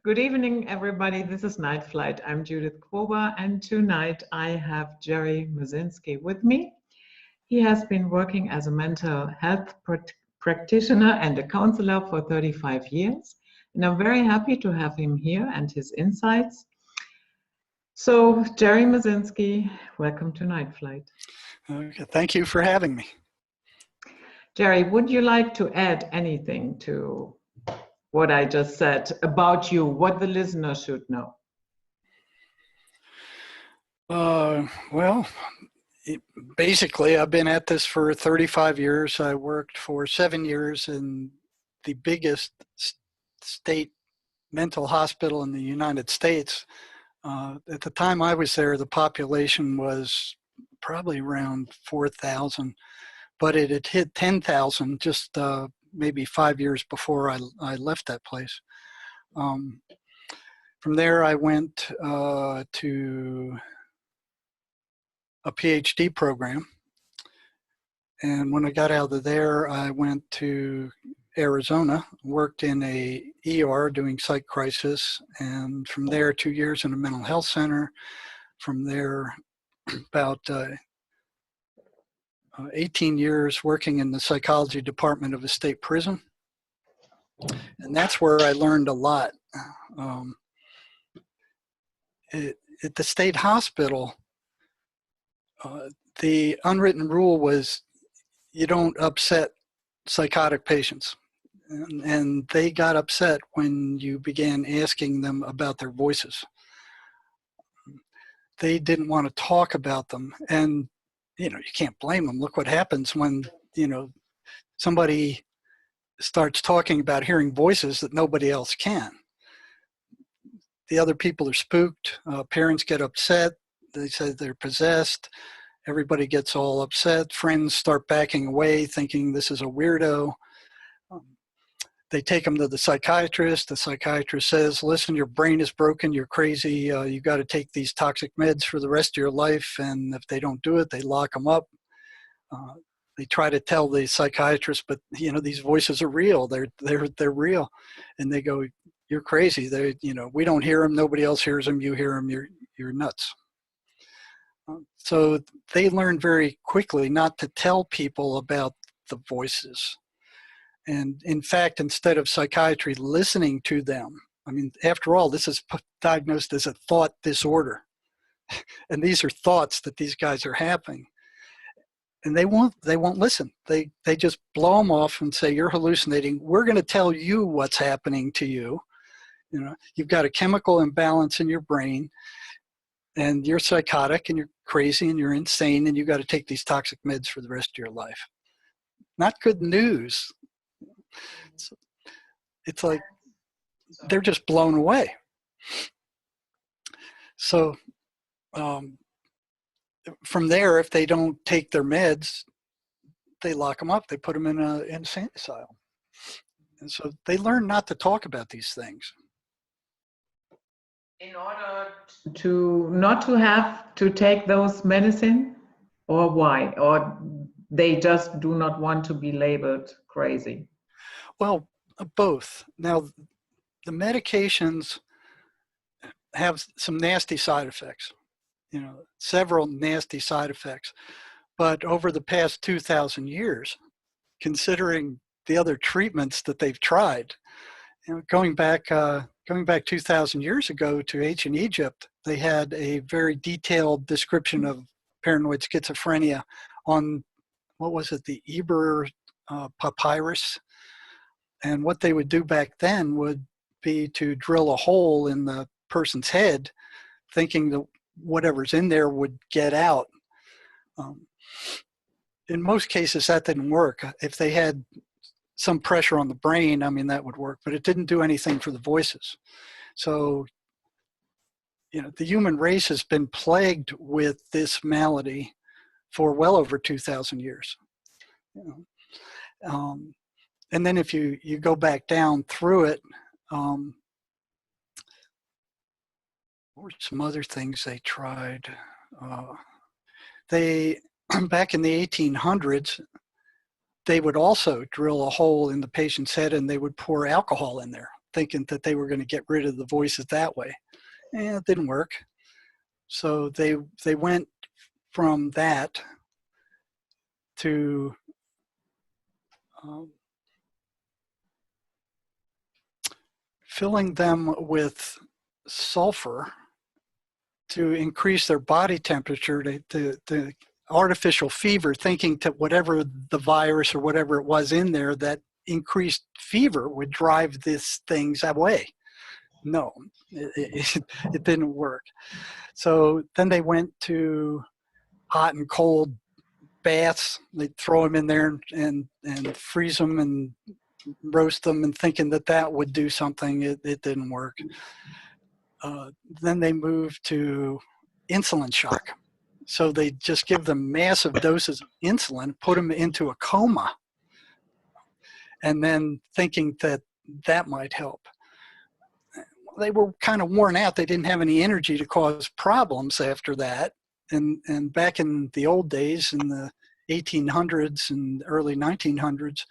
Good evening, everybody. This is Nightflight. I'm Judith Krober, and tonight I have Jerry Marzinsky with me. He has been working as a mental health practitioner and a counselor for 35 years, and I'm very happy to have him here and his insights. So, Jerry Marzinsky, welcome to Nightflight. Okay, thank you for having me. Jerry, would you like to add anything to what I just said about you, what the listener should know? Basically, I've been at this for 35 years. I worked for 7 years in the biggest state mental hospital in the United States. At the time I was there, the population was probably around 4,000, but it had hit 10,000 just maybe 5 years before I left that place. From there, I went to a PhD program. And when I got out of there, I went to Arizona, worked in a ER doing psych crisis. And from there, 2 years in a mental health center. From there, about 18 years working in the psychology department of a state prison. And that's where I learned a lot. At the state hospital, the unwritten rule was you don't upset psychotic patients. And they got upset when you began asking them about their voices. They didn't want to talk about them. And, you can't blame them. Look what happens when, somebody starts talking about hearing voices that nobody else can. The other people are spooked. Parents get upset. They say they're possessed. Everybody gets all upset. Friends start backing away, thinking this is a weirdo. They take them to the psychiatrist. The psychiatrist says, listen, your brain is broken. You're crazy. You got to take these toxic meds for the rest of your life. And if they don't do it, they lock them up. They try to tell the psychiatrist, but these voices are real. They're real. And they go, you're crazy. We don't hear them. Nobody else hears them. You hear them. You're nuts. So they learned very quickly not to tell people about the voices. And in fact, instead of psychiatry listening to them, after all, this is diagnosed as a thought disorder. And these are thoughts that these guys are having. And they won't listen. They just blow them off and say, you're hallucinating. We're going to tell you what's happening to you. You've got a chemical imbalance in your brain, and you're psychotic and you're crazy and you're insane, and you got to take these toxic meds for the rest of your life. Not good news. It's like they're just blown away. So from there, if they don't take their meds, they lock them up. They put them in an insane asylum. And so they learn not to talk about these things. In order to not to have to take those medicine, or why? Or they just do not want to be labeled crazy? Well, both. Now, the medications have some nasty side effects, several nasty side effects. But over the past 2,000 years, considering the other treatments that they've tried, going back 2,000 years ago to ancient Egypt, they had a very detailed description of paranoid schizophrenia on, what was it, the Eber papyrus. And what they would do back then would be to drill a hole in the person's head, thinking that whatever's in there would get out. In most cases, that didn't work. If they had some pressure on the brain, that would work, but it didn't do anything for the voices. So, the human race has been plagued with this malady for well over 2,000 years. And then if you go back down through it, what were some other things they tried? Back in the 1800s, they would also drill a hole in the patient's head and they would pour alcohol in there. thinking that they were going to get rid of the voices that way. And it didn't work. So they went from that to filling them with sulfur to increase their body temperature to artificial fever, thinking that whatever the virus or whatever it was in there, that increased fever would drive these things away. No, it didn't work. So then they went to hot and cold baths. They'd throw them in there and freeze them and roast them, and thinking that that would do something. It didn't work. Then they moved to insulin shock. So they just give them massive doses of insulin, put them into a coma, and then thinking that that might help. They were kind of worn out. They didn't have any energy to cause problems after that. And back in the old days, in the 1800s and early 1900s,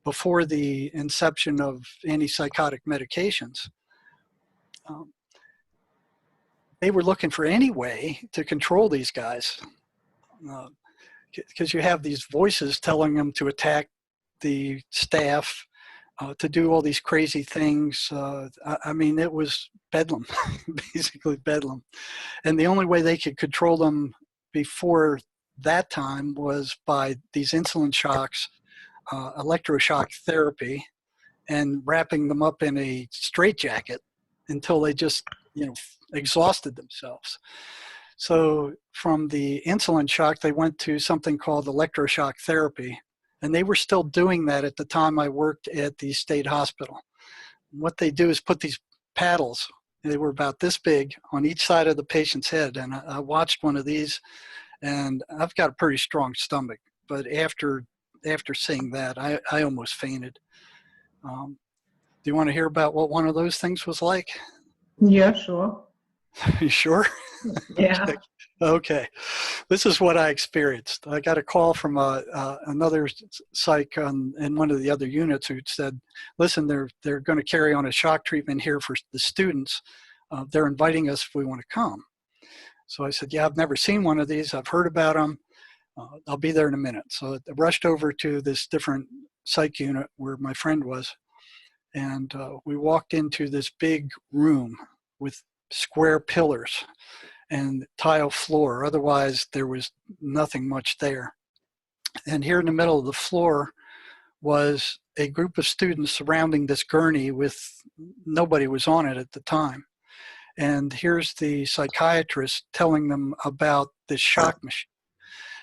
before the inception of antipsychotic medications, they were looking for any way to control these guys, because you have these voices telling them to attack the staff, to do all these crazy things. I mean, it was bedlam, basically bedlam. And the only way they could control them before that time was by these insulin shocks, electroshock therapy, and wrapping them up in a straitjacket until they just, exhausted themselves. So from the insulin shock, they went to something called electroshock therapy. And they were still doing that at the time I worked at the state hospital. What they do is put these paddles, they were about this big, on each side of the patient's head. And I watched one of these, and I've got a pretty strong stomach. But after seeing that, I almost fainted. Do you want to hear about what one of those things was like? Yeah, sure. You sure? Yeah. Okay. This is what I experienced. I got a call from another psych in one of the other units who said, listen, they're going to carry on a shock treatment here for the students. They're inviting us if we want to come. So I said, yeah, I've never seen one of these. I've heard about them. I'll be there in a minute. So I rushed over to this different psych unit where my friend was. And we walked into this big room with square pillars and tile floor. Otherwise, there was nothing much there. And here in the middle of the floor was a group of students surrounding this gurney with nobody was on it at the time. And here's the psychiatrist telling them about this shock machine.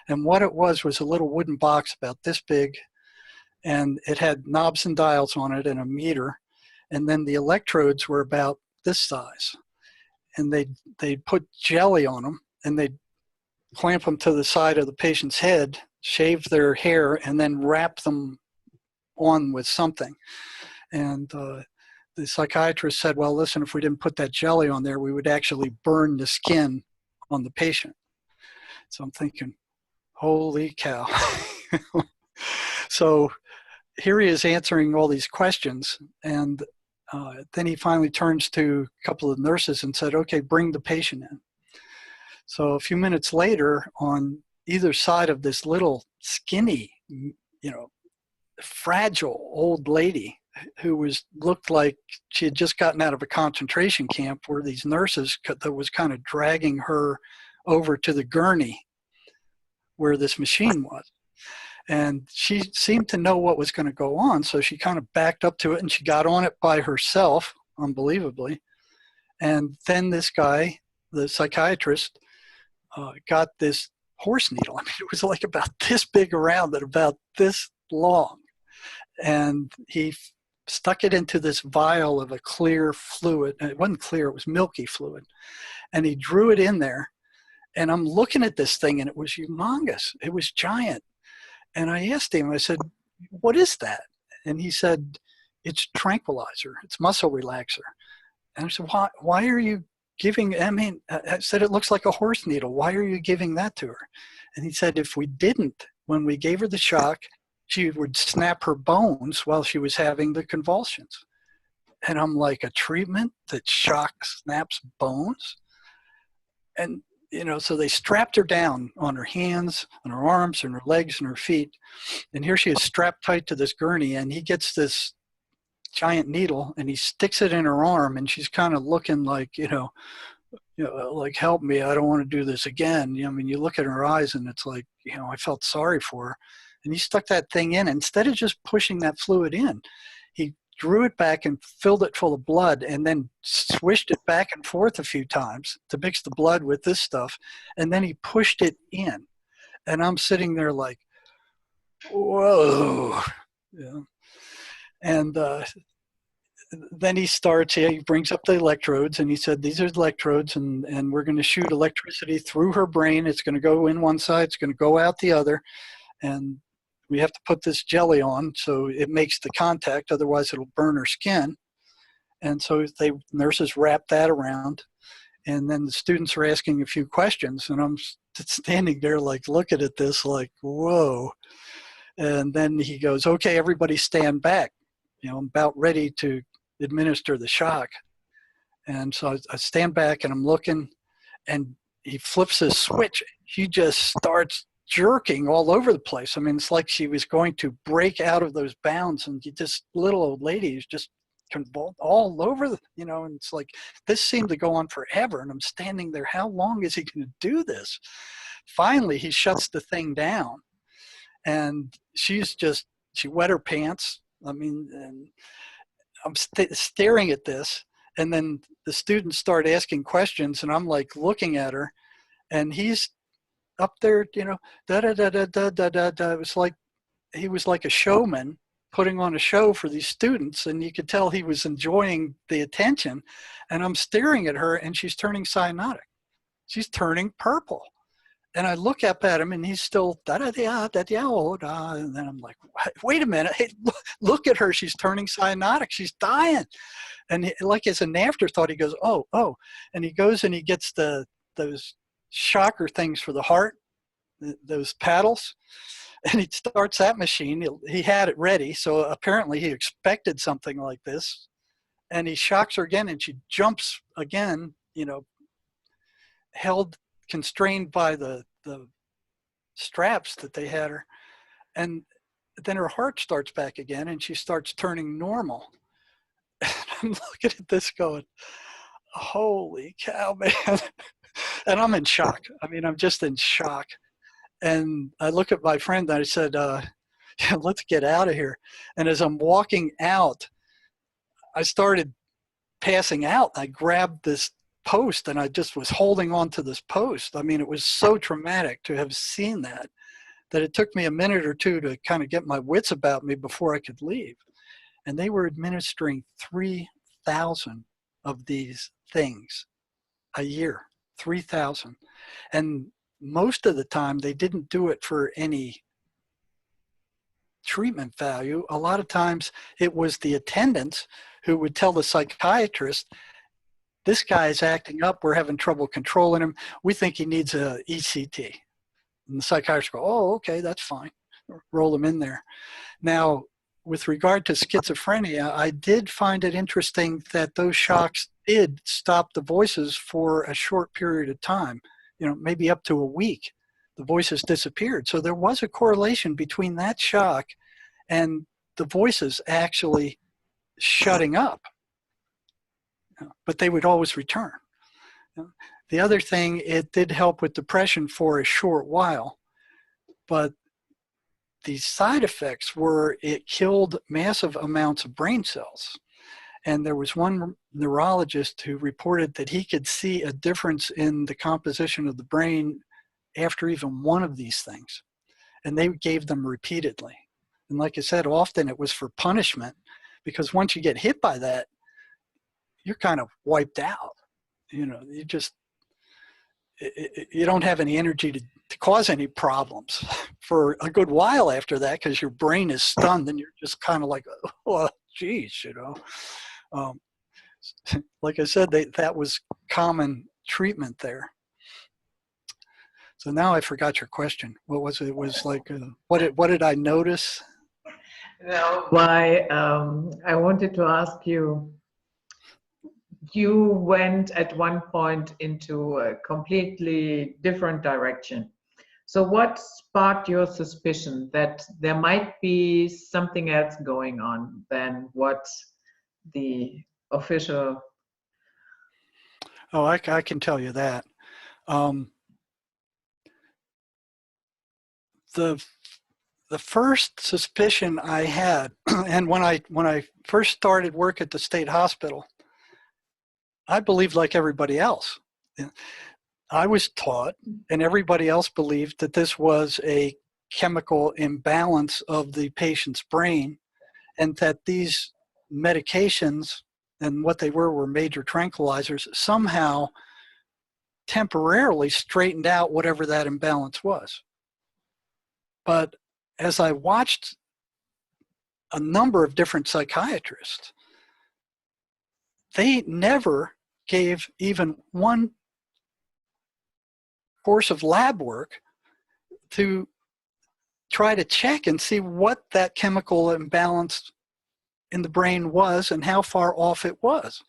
And what it was a little wooden box about this big, and it had knobs and dials on it and a meter. And then the electrodes were about this size. And they'd put jelly on them, and they'd clamp them to the side of the patient's head, shave their hair, and then wrap them on with something. And the psychiatrist said, well, listen, if we didn't put that jelly on there, we would actually burn the skin on the patient. So I'm thinking, holy cow. So here he is answering all these questions, and then he finally turns to a couple of nurses and said, okay, bring the patient in. So a few minutes later, on either side of this little skinny, fragile old lady who looked like she had just gotten out of a concentration camp, were these nurses that was kind of dragging her over to the gurney where this machine was. And she seemed to know what was going to go on, so she kind of backed up to it, and she got on it by herself, unbelievably. And then this guy, the psychiatrist, got this horse needle. I mean, it was like about this big around and about this long. And he stuck it into this vial of a clear fluid. And it wasn't clear, it was milky fluid. And he drew it in there. And I'm looking at this thing, and it was humongous. It was giant. And I asked him, I said, what is that? And he said, it's tranquilizer. It's muscle relaxer. And I said, why are you giving, I said, it looks like a horse needle. Why are you giving that to her? And he said, if we didn't, when we gave her the shock, she would snap her bones while she was having the convulsions. And I'm like, a treatment that shocks, snaps bones? And, so they strapped her down on her hands, on her arms, and her legs, and her feet. And here she is strapped tight to this gurney, and he gets this giant needle, and he sticks it in her arm, and she's kind of looking like, like, help me, I don't want to do this again. I mean, you look at her eyes, and it's like, I felt sorry for her. And he stuck that thing in. Instead of just pushing that fluid in, he drew it back and filled it full of blood, and then swished it back and forth a few times to mix the blood with this stuff. And then he pushed it in. And I'm sitting there like, whoa. And then he brings up the electrodes, and he said, these are the electrodes, and we're going to shoot electricity through her brain. It's going to go in one side, it's going to go out the other. And we have to put this jelly on so it makes the contact, otherwise it'll burn her skin. And so nurses wrap that around, and then the students are asking a few questions, and I'm standing there like looking at this like, whoa. And then he goes, okay, everybody stand back. I'm about ready to administer the shock. And so I stand back and I'm looking, and he flips his switch. She just starts jerking all over the place. I mean, it's like she was going to break out of those bounds, and this little old lady is just convulsed all over, and it's like, this seemed to go on forever. And I'm standing there, how long is he going to do this? Finally, he shuts the thing down, and she wet her pants. I mean, and I'm staring at this, and then the students start asking questions, and I'm like looking at her, and he's up there, da da da da da da da da. It was like he was like a showman putting on a show for these students, and you could tell he was enjoying the attention. And I'm staring at her, and she's turning cyanotic. She's turning purple. And I look up at him, and he's still da da da da da. And then I'm like, wait a minute, hey, look at her. She's turning cyanotic. She's dying. And like as an afterthought, he goes, oh, and he goes and he gets those shocker things for the heart, those paddles, and he starts that machine. He had it ready, so apparently he expected something like this. And he shocks her again, and she jumps again, held, constrained by the straps that they had her. And then her heart starts back again, and she starts turning normal. And I'm looking at this going, holy cow, man. And I'm in shock. I mean, I'm just in shock. And I look at my friend, and I said, let's get out of here. And as I'm walking out, I started passing out. I grabbed this post, and I just was holding on to this post. I mean, it was so traumatic to have seen that it took me a minute or two to kind of get my wits about me before I could leave. And they were administering 3,000 of these things a year, 3,000. And most of the time, they didn't do it for any treatment value. A lot of times, it was the attendants who would tell the psychiatrist, this guy is acting up, we're having trouble controlling him, we think he needs a ECT. And the psychiatrist go, oh, okay, that's fine. Roll him in there. Now, with regard to schizophrenia, I did find it interesting that those shocks did stop the voices for a short period of time, maybe up to a week. The voices disappeared. So there was a correlation between that shock and the voices actually shutting up. But they would always return. The other thing, it did help with depression for a short while, but the side effects were it killed massive amounts of brain cells. And there was one neurologist who reported that he could see a difference in the composition of the brain after even one of these things. And they gave them repeatedly. And like I said, often it was for punishment, because once you get hit by that, you're kind of wiped out. You don't have any energy to cause any problems for a good while after that, because your brain is stunned and you're just kind of like, oh, geez, like I said, that was common treatment there. So now I forgot your question. What was it? It was like, what did I notice? No, I wanted to ask you, you went at one point into a completely different direction. So what sparked your suspicion that there might be something else going on than what the official... Oh, I can tell you that. The first suspicion I had, and when I first started work at the state hospital, I believed like everybody else. I was taught, and everybody else believed, that this was a chemical imbalance of the patient's brain, and that these medications and what they were major tranquilizers, somehow temporarily straightened out whatever that imbalance was. But as I watched a number of different psychiatrists, they never gave even one course of lab work to try to check and see what that chemical imbalance in the brain was and how far off it was.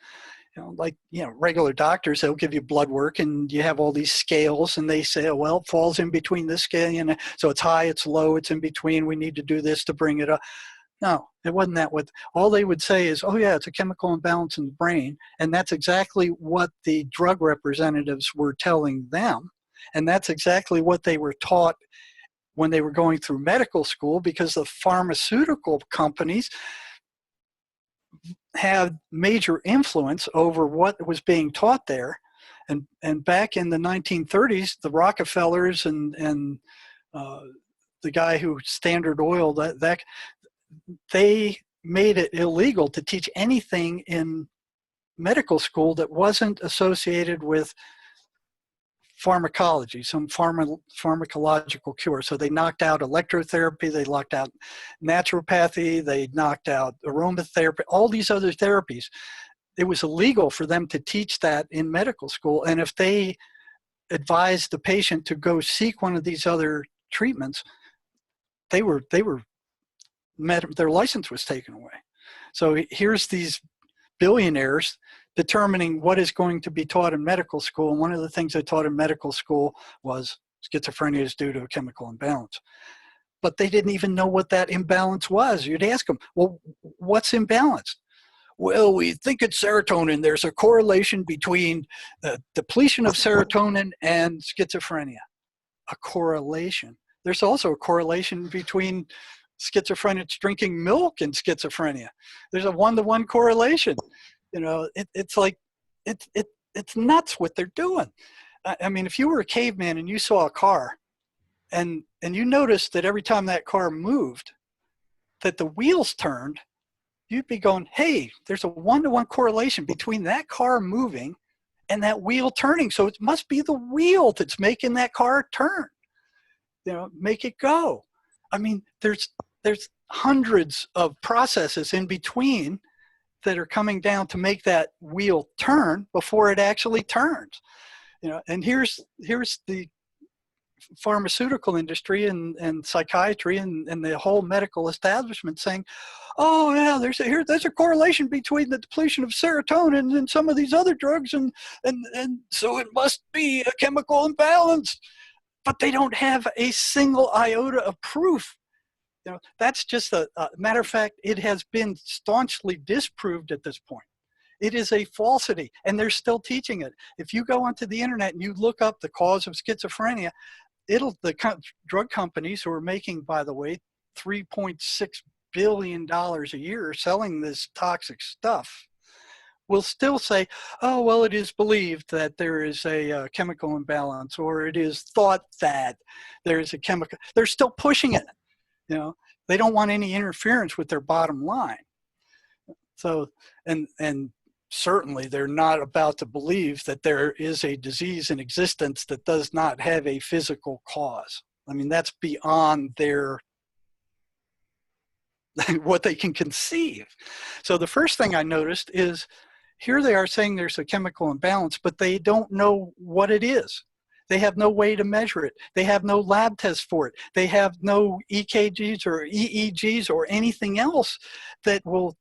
Regular doctors, they'll give you blood work and you have all these scales and they say, oh, well, it falls in between this scale, so it's high, it's low, it's in between, we need to do this to bring it up. No, it wasn't that. All they would say is, oh yeah, it's a chemical imbalance in the brain, and that's exactly what the drug representatives were telling them, and that's exactly what they were taught when they were going through medical school, because the pharmaceutical companies had major influence over what was being taught there. And back in the 1930s, the Rockefellers and the guy who Standard Oil, that they made it illegal to teach anything in medical school that wasn't associated with pharmacology, some pharmacological cure. So they knocked out electrotherapy, they knocked out naturopathy, they knocked out aromatherapy, all these other therapies. It was illegal for them to teach that in medical school. And if they advised the patient to go seek one of these other treatments, their license was taken away. So here's these billionaires determining what is going to be taught in medical school. And one of the things they taught in medical school was schizophrenia is due to a chemical imbalance. But they didn't even know what that imbalance was. You'd ask them, well, what's imbalanced? Well, we think it's serotonin. There's a correlation between the depletion of serotonin and schizophrenia. A correlation. There's also a correlation between schizophrenics drinking milk and schizophrenia. There's a one-to-one correlation. It's like, it's nuts what they're doing. I mean, if you were a caveman and you saw a car and you noticed that every time that car moved, that the wheels turned, you'd be going, hey, there's a one-to-one correlation between that car moving and that wheel turning. So it must be the wheel that's making that car turn, make it go. I mean, there's hundreds of processes in between that are coming down to make that wheel turn before it actually turns. And here's the pharmaceutical industry and psychiatry and the whole medical establishment saying, oh yeah, there's a correlation between the depletion of serotonin and some of these other drugs, and so it must be a chemical imbalance. But they don't have a single iota of proof. That's just a matter of fact, it has been staunchly disproved at this point. It is a falsity, and they're still teaching it. If you go onto the internet and you look up the cause of schizophrenia, the drug companies, who are making, by the way, $3.6 billion a year selling this toxic stuff, will still say, oh, well, it is believed that there is a chemical imbalance, or it is thought that there is a chemical. They're still pushing it. They don't want any interference with their bottom line. So, and certainly they're not about to believe that there is a disease in existence that does not have a physical cause. I mean, that's beyond their what they can conceive. So the first thing I noticed is, here they are saying there's a chemical imbalance, but they don't know what it is. They have no way to measure it. They have no lab tests for it. They have no EKGs or EEGs or anything else that will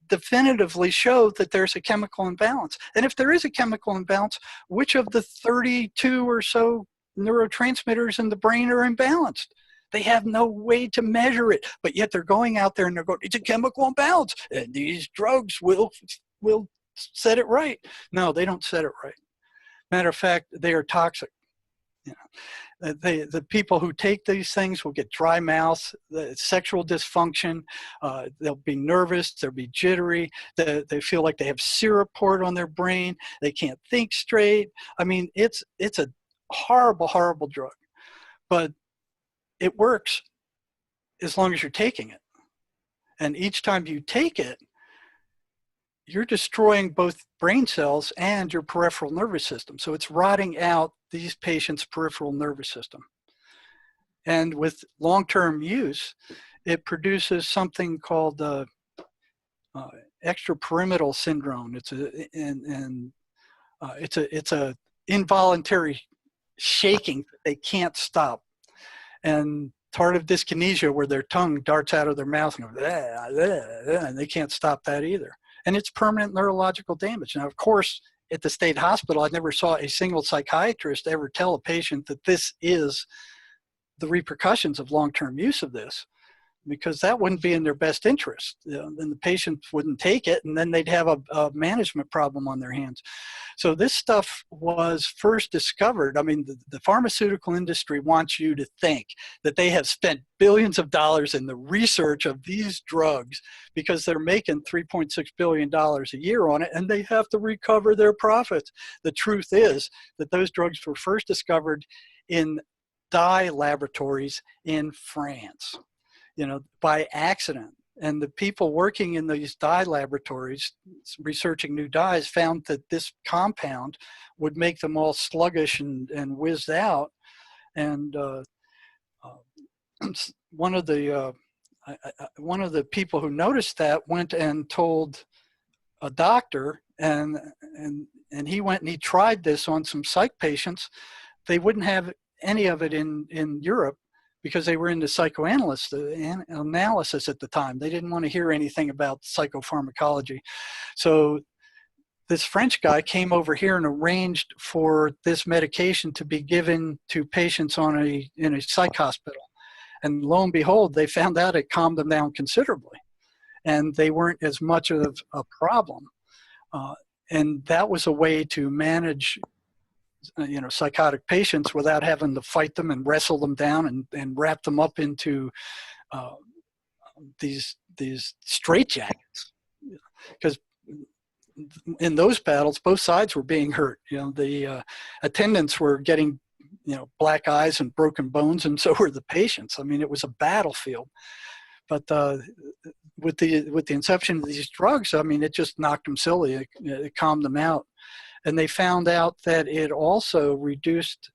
definitively show that there's a chemical imbalance. And if there is a chemical imbalance, which of the 32 or so neurotransmitters in the brain are imbalanced? They have no way to measure it, but yet they're going out there and they're going, it's a chemical imbalance, and these drugs will set it right. No, they don't set it right. Matter of fact, they are toxic. You know, the people who take these things will get dry mouth, the sexual dysfunction, they'll be nervous, they'll be jittery, they feel like they have syrup poured on their brain, they can't think straight. I mean, it's a horrible, horrible drug, but it works as long as you're taking it. And each time you take it, you're destroying both brain cells and your peripheral nervous system. So it's rotting out these patients' peripheral nervous system. And with long-term use, it produces something called extrapyramidal syndrome. It's a involuntary shaking that they can't stop, and tardive dyskinesia, where their tongue darts out of their mouth and goes, and they can't stop that either. And it's permanent neurological damage. Now, of course, at the state hospital, I never saw a single psychiatrist ever tell a patient that this is the repercussions of long-term use of this, because that wouldn't be in their best interest. You know, then the patient wouldn't take it, and then they'd have a management problem on their hands. So this stuff was first discovered. I mean, the pharmaceutical industry wants you to think that they have spent billions of dollars in the research of these drugs because they're making $3.6 billion a year on it, and they have to recover their profits. The truth is that those drugs were first discovered in dye laboratories in France, you know, by accident. And the people working in these dye laboratories researching new dyes found that this compound would make them all sluggish and whizzed out. And one of the people who noticed that went and told a doctor, and he went and he tried this on some psych patients. They wouldn't have any of it in Europe, because they were into psychoanalysis at the time. They didn't want to hear anything about psychopharmacology. So this French guy came over here and arranged for this medication to be given to patients in a psych hospital. And lo and behold, they found out it calmed them down considerably. And they weren't as much of a problem. And that was a way to manage psychotic patients without having to fight them and wrestle them down and wrap them up into these straitjackets. Because in those battles, both sides were being hurt. You know, the attendants were getting, black eyes and broken bones, and so were the patients. I mean, it was a battlefield. But with the inception of these drugs, I mean, it just knocked them silly. It calmed them out. And they found out that it also reduced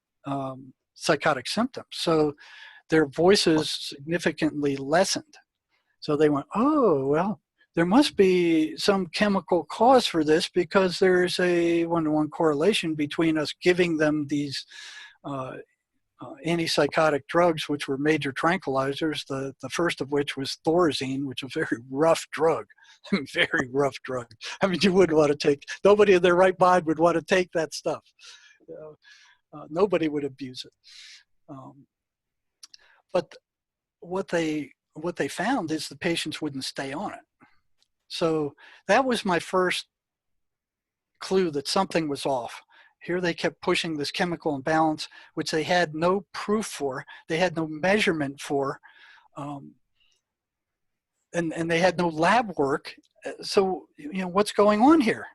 psychotic symptoms. So their voices significantly lessened. So they went, oh, well, there must be some chemical cause for this, because there's a one-to-one correlation between us giving them these antipsychotic drugs, which were major tranquilizers, the first of which was Thorazine, which was a very rough drug. Very rough drug. I mean, you wouldn't want to take, nobody in their right mind would want to take that stuff. Nobody would abuse it. But what they found is the patients wouldn't stay on it. So that was my first clue that something was off. Here they kept pushing this chemical imbalance, which they had no proof for, they had no measurement for, and they had no lab work. So, what's going on here?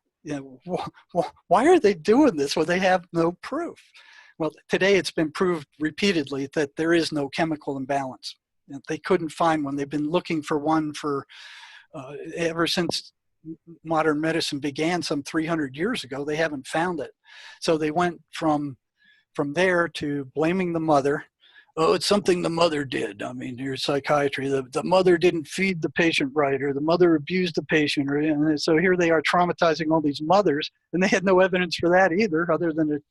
Why are they doing this when they have no proof? Well, today it's been proved repeatedly that there is no chemical imbalance. They couldn't find one. They've been looking for one for ever since modern medicine began some 300 years ago. They haven't found it. So they went from there to blaming the mother. Oh, it's something the mother did. I mean, here's psychiatry. The mother didn't feed the patient right, or the mother abused the patient. And so here they are traumatizing all these mothers, and they had no evidence for that either, other than,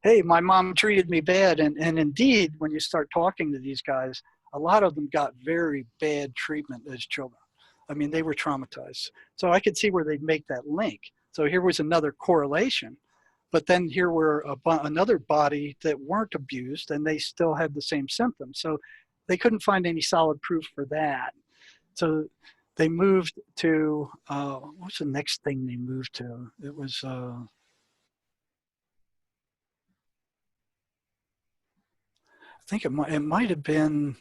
hey, my mom treated me bad. And indeed, when you start talking to these guys, a lot of them got very bad treatment as children. I mean, they were traumatized. So I could see where they'd make that link. So here was another correlation. But then here were another body that weren't abused and they still had the same symptoms. So they couldn't find any solid proof for that. So they moved to, what's the next thing they moved to? It was, I think it might have been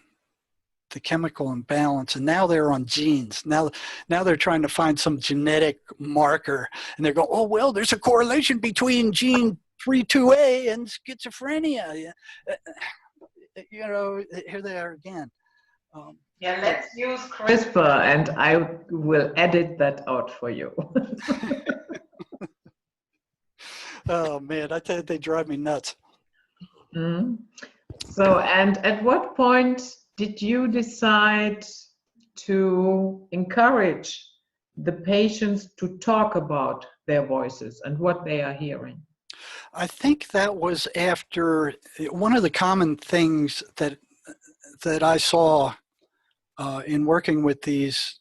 the chemical imbalance, and now they're on genes. Now they're trying to find some genetic marker, and they're going, oh, well, there's a correlation between gene 32A and schizophrenia. You know, here they are again. Yeah, let's use CRISPR, and I will edit that out for you. Oh, man, I tell you, they drive me nuts. Mm-hmm. So, and at what point did you decide to encourage the patients to talk about their voices and what they are hearing? I think that was after one of the common things that I saw in working with these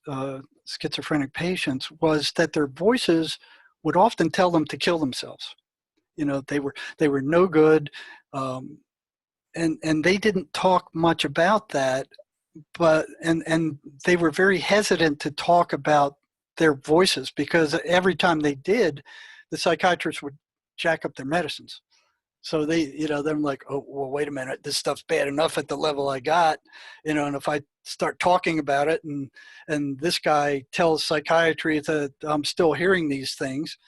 schizophrenic patients was that their voices would often tell them to kill themselves. You know, they were no good, and they didn't talk much about that, but and they were very hesitant to talk about their voices because every time they did, the psychiatrist would jack up their medicines. So they, you know, they're like, oh, well, wait a minute, this stuff's bad enough at the level I got, you know, and if I start talking about it and this guy tells psychiatry that I'm still hearing these things,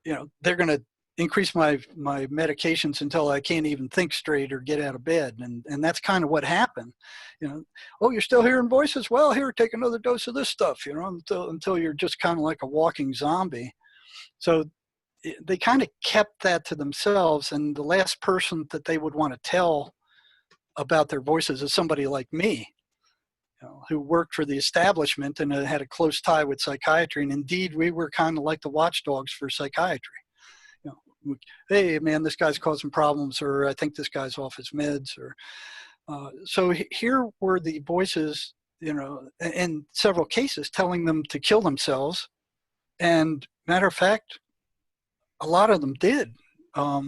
you know, they're going to increase my medications until I can't even think straight or get out of bed. And that's kind of what happened, you know. Oh, you're still hearing voices? Well, here, take another dose of this stuff, you know, until you're just kind of like a walking zombie. So they kind of kept that to themselves, and the last person that they would want to tell about their voices is somebody like me, you know, who worked for the establishment and had a close tie with psychiatry. And indeed, we were kind of like the watchdogs for psychiatry. You know, hey, man, this guy's causing problems, or I think this guy's off his meds, or so here were the voices, you know, in several cases telling them to kill themselves. And matter of fact, a lot of them did. I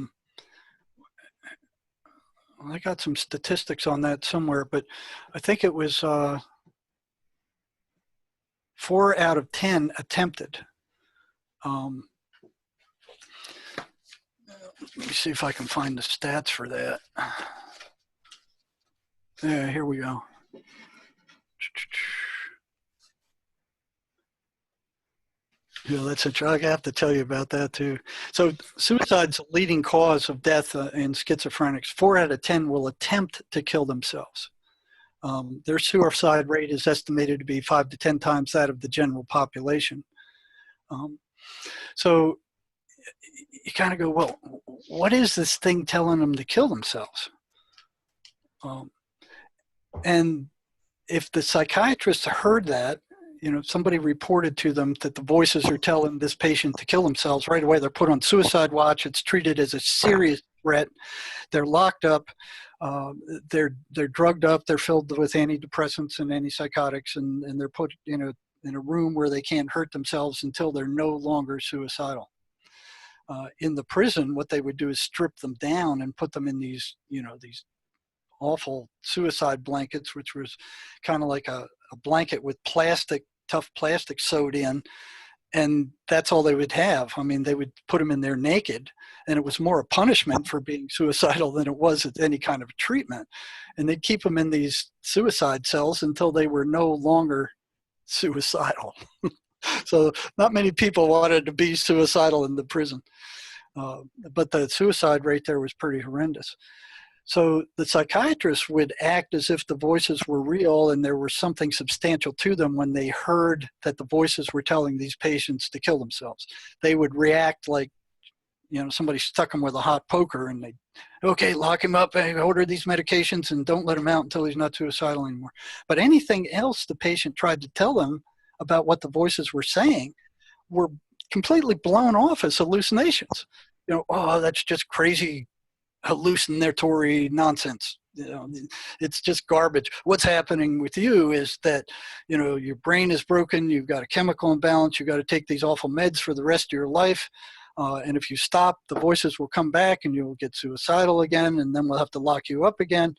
got some statistics on that somewhere, but I think it was 4 out of 10 attempted. Let me see if I can find the stats for that. Yeah, here we go. Yeah, that's I have to tell you about that too. So suicide's a leading cause of death in schizophrenics. 4 out of 10 will attempt to kill themselves. Their suicide rate is estimated to be 5 to 10 times that of the general population. So you kind of go, well, what is this thing telling them to kill themselves? And if the psychiatrist heard that, you know, somebody reported to them that the voices are telling this patient to kill themselves, right away they're put on suicide watch. It's treated as a serious threat. They're locked up. They're drugged up. They're filled with antidepressants and antipsychotics, and they're put in a room where they can't hurt themselves until they're no longer suicidal. In the prison, what they would do is strip them down and put them in these, you know, these awful suicide blankets, which was kind of like a blanket with tough plastic sewed in, and that's all they would have. I mean, they would put them in there naked, and it was more a punishment for being suicidal than it was any kind of treatment. And they'd keep them in these suicide cells until they were no longer suicidal. So not many people wanted to be suicidal in the prison, but the suicide rate there was pretty horrendous. So the psychiatrists would act as if the voices were real and there was something substantial to them when they heard that the voices were telling these patients to kill themselves. They would react like, you know, somebody stuck them with a hot poker and they, okay, lock him up, order these medications and don't let him out until he's not suicidal anymore. But anything else the patient tried to tell them about what the voices were saying were completely blown off as hallucinations. You know, oh, that's just crazy hallucinatory nonsense. it's just garbage. What's happening with you is that, your brain is broken. You've got a chemical imbalance. You've got to take these awful meds for the rest of your life. And if you stop, the voices will come back and you'll get suicidal again. And then we'll have to lock you up again.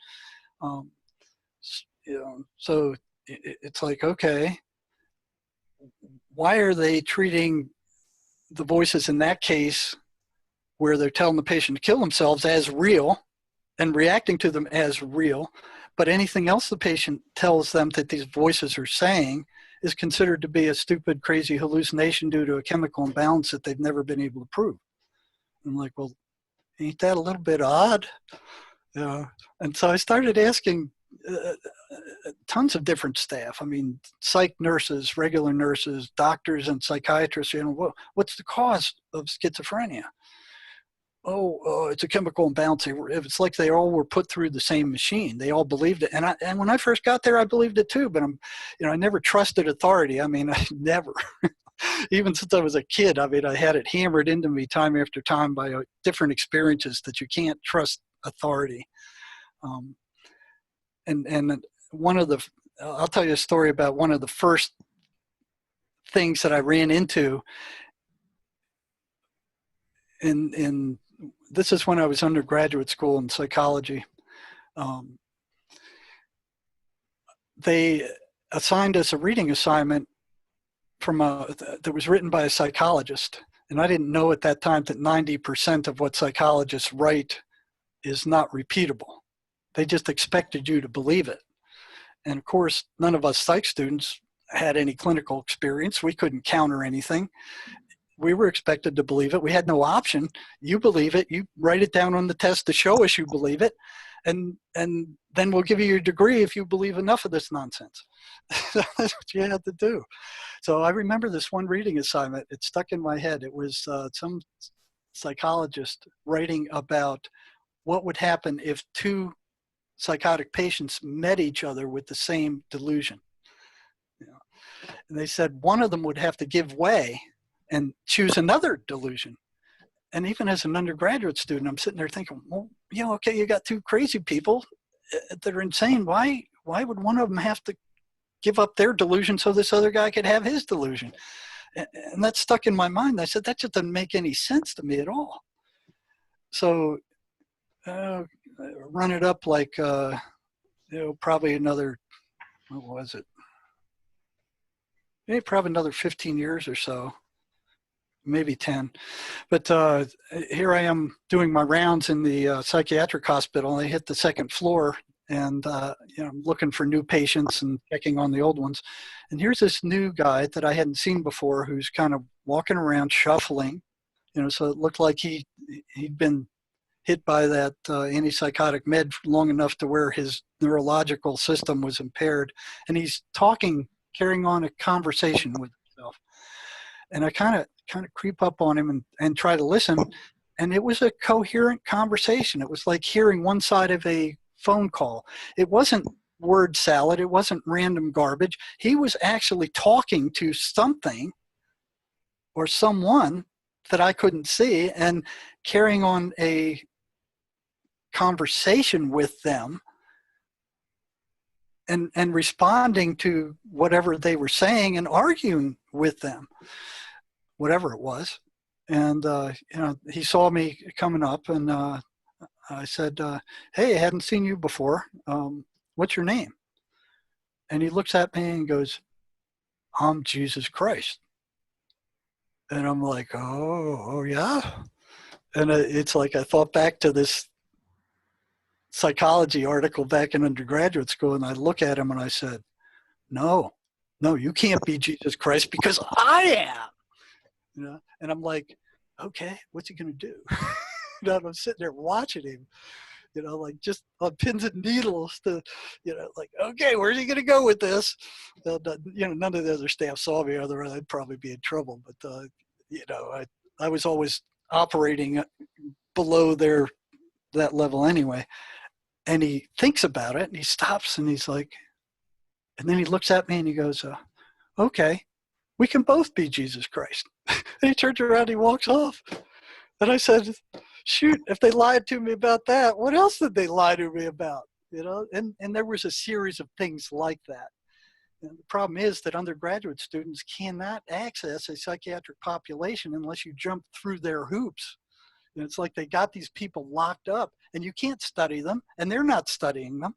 So it's like, okay, why are they treating the voices in that case where they're telling the patient to kill themselves as real and reacting to them as real, but anything else the patient tells them that these voices are saying is considered to be a stupid, crazy hallucination due to a chemical imbalance that they've never been able to prove? I'm like, well, ain't that a little bit odd? And so I started asking tons of different staff. I mean, psych nurses, regular nurses, doctors, and psychiatrists. What's the cause of schizophrenia? It's a chemical imbalance. It's like they all were put through the same machine. They all believed it. And when I first got there, I believed it too. But I never trusted authority. I mean, I never. Even since I was a kid, I mean, I had it hammered into me time after time by different experiences that you can't trust authority. And I'll tell you a story about one of the first things that I ran into. This is when I was undergraduate school in psychology. They assigned us a reading assignment that was written by a psychologist. And I didn't know at that time that 90% of what psychologists write is not repeatable. They just expected you to believe it. And of course, none of us psych students had any clinical experience. We couldn't counter anything. We were expected to believe it. We had no option. You believe it. You write it down on the test to show us you believe it. And then we'll give you your degree if you believe enough of this nonsense. That's what you had to do. So I remember this one reading assignment. It stuck in my head. It was some psychologist writing about what would happen if two psychotic patients met each other with the same delusion. And they said one of them would have to give way and choose another delusion. And even as an undergraduate student, I'm sitting there thinking, well, okay, you got two crazy people that are insane. Why would one of them have to give up their delusion so this other guy could have his delusion? And that stuck in my mind. I said, that just doesn't make any sense to me at all. So run it up like, probably another, what was it? Maybe probably another 15 years or so. Maybe 10. But here I am doing my rounds in the psychiatric hospital. I hit the second floor and I'm looking for new patients and checking on the old ones. And here's this new guy that I hadn't seen before who's kind of walking around shuffling, so it looked like he'd been hit by that antipsychotic med long enough to where his neurological system was impaired. And he's carrying on a conversation with himself. And I kind of creep up on him and try to listen. And it was a coherent conversation. It was like hearing one side of a phone call. It wasn't word salad. It wasn't random garbage. He was actually talking to something or someone that I couldn't see and carrying on a conversation with them and responding to whatever they were saying and arguing with them, whatever it was. And, he saw me coming up and I said, hey, I hadn't seen you before. What's your name? And he looks at me and goes, I'm Jesus Christ. And I'm like, oh yeah. And it's like I thought back to this psychology article back in undergraduate school, and I look at him and I said, no, you can't be Jesus Christ because I am. And I'm like, okay, what's he gonna do? And I'm sitting there watching him, like just on pins and needles to, like, okay, where's he gonna go with this? None of the other staff saw me, otherwise I'd probably be in trouble. But I was always operating below that level anyway. And he thinks about it and he stops and he's like, and then he looks at me and he goes, okay, we can both be Jesus Christ. And he turns around and he walks off. And I said, shoot, if they lied to me about that, what else did they lie to me about? you know, and there was a series of things like that. And the problem is that undergraduate students cannot access a psychiatric population unless you jump through their hoops. And it's like they got these people locked up and you can't study them and they're not studying them.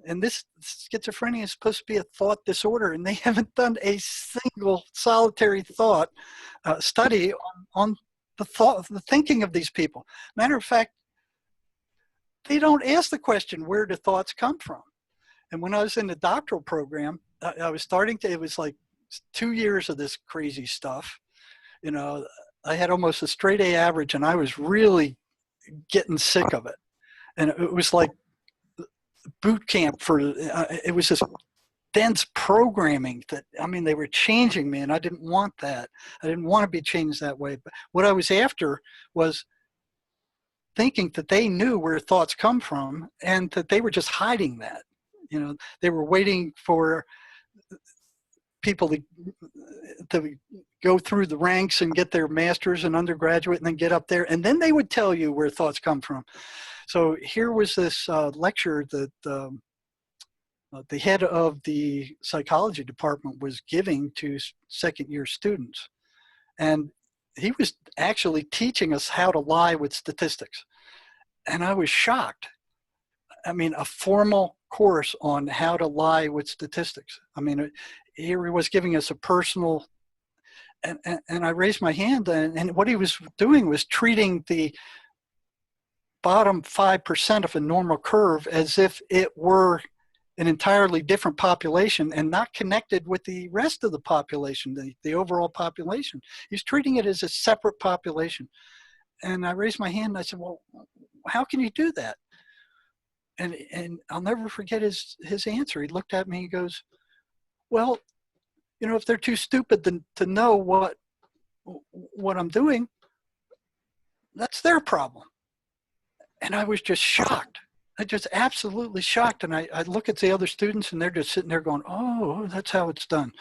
And this schizophrenia is supposed to be a thought disorder, and they haven't done a single solitary thought study on the thinking of these people. Matter of fact, they don't ask the question, where do thoughts come from? And when I was in the doctoral program, I was starting to, it was like 2 years of this crazy stuff. You know, I had almost a straight A average, and I was really getting sick of it. And it was like boot camp for, it was this dense programming that, I mean, they were changing me, and I didn't want that. I didn't want to be changed that way. But what I was after was thinking that they knew where thoughts come from and that they were just hiding that. You know, they were waiting for people to go through the ranks and get their master's and undergraduate and then get up there, and then they would tell you where thoughts come from. So here was this lecture that the head of the psychology department was giving to second-year students. And he was actually teaching us how to lie with statistics. And I was shocked. I mean, a formal course on how to lie with statistics. I mean, here he was giving us a personal, and I raised my hand, and what he was doing was treating the bottom 5% of a normal curve as if it were an entirely different population and not connected with the rest of the population, the overall population. He's treating it as a separate population. And I raised my hand and I said, well, how can you do that? And I'll never forget his answer. He looked at me and he goes, well, you know, if they're too stupid to know what I'm doing, that's their problem. And I was just shocked. I just absolutely shocked. And I look at the other students and they're just sitting there going, oh, that's how it's done.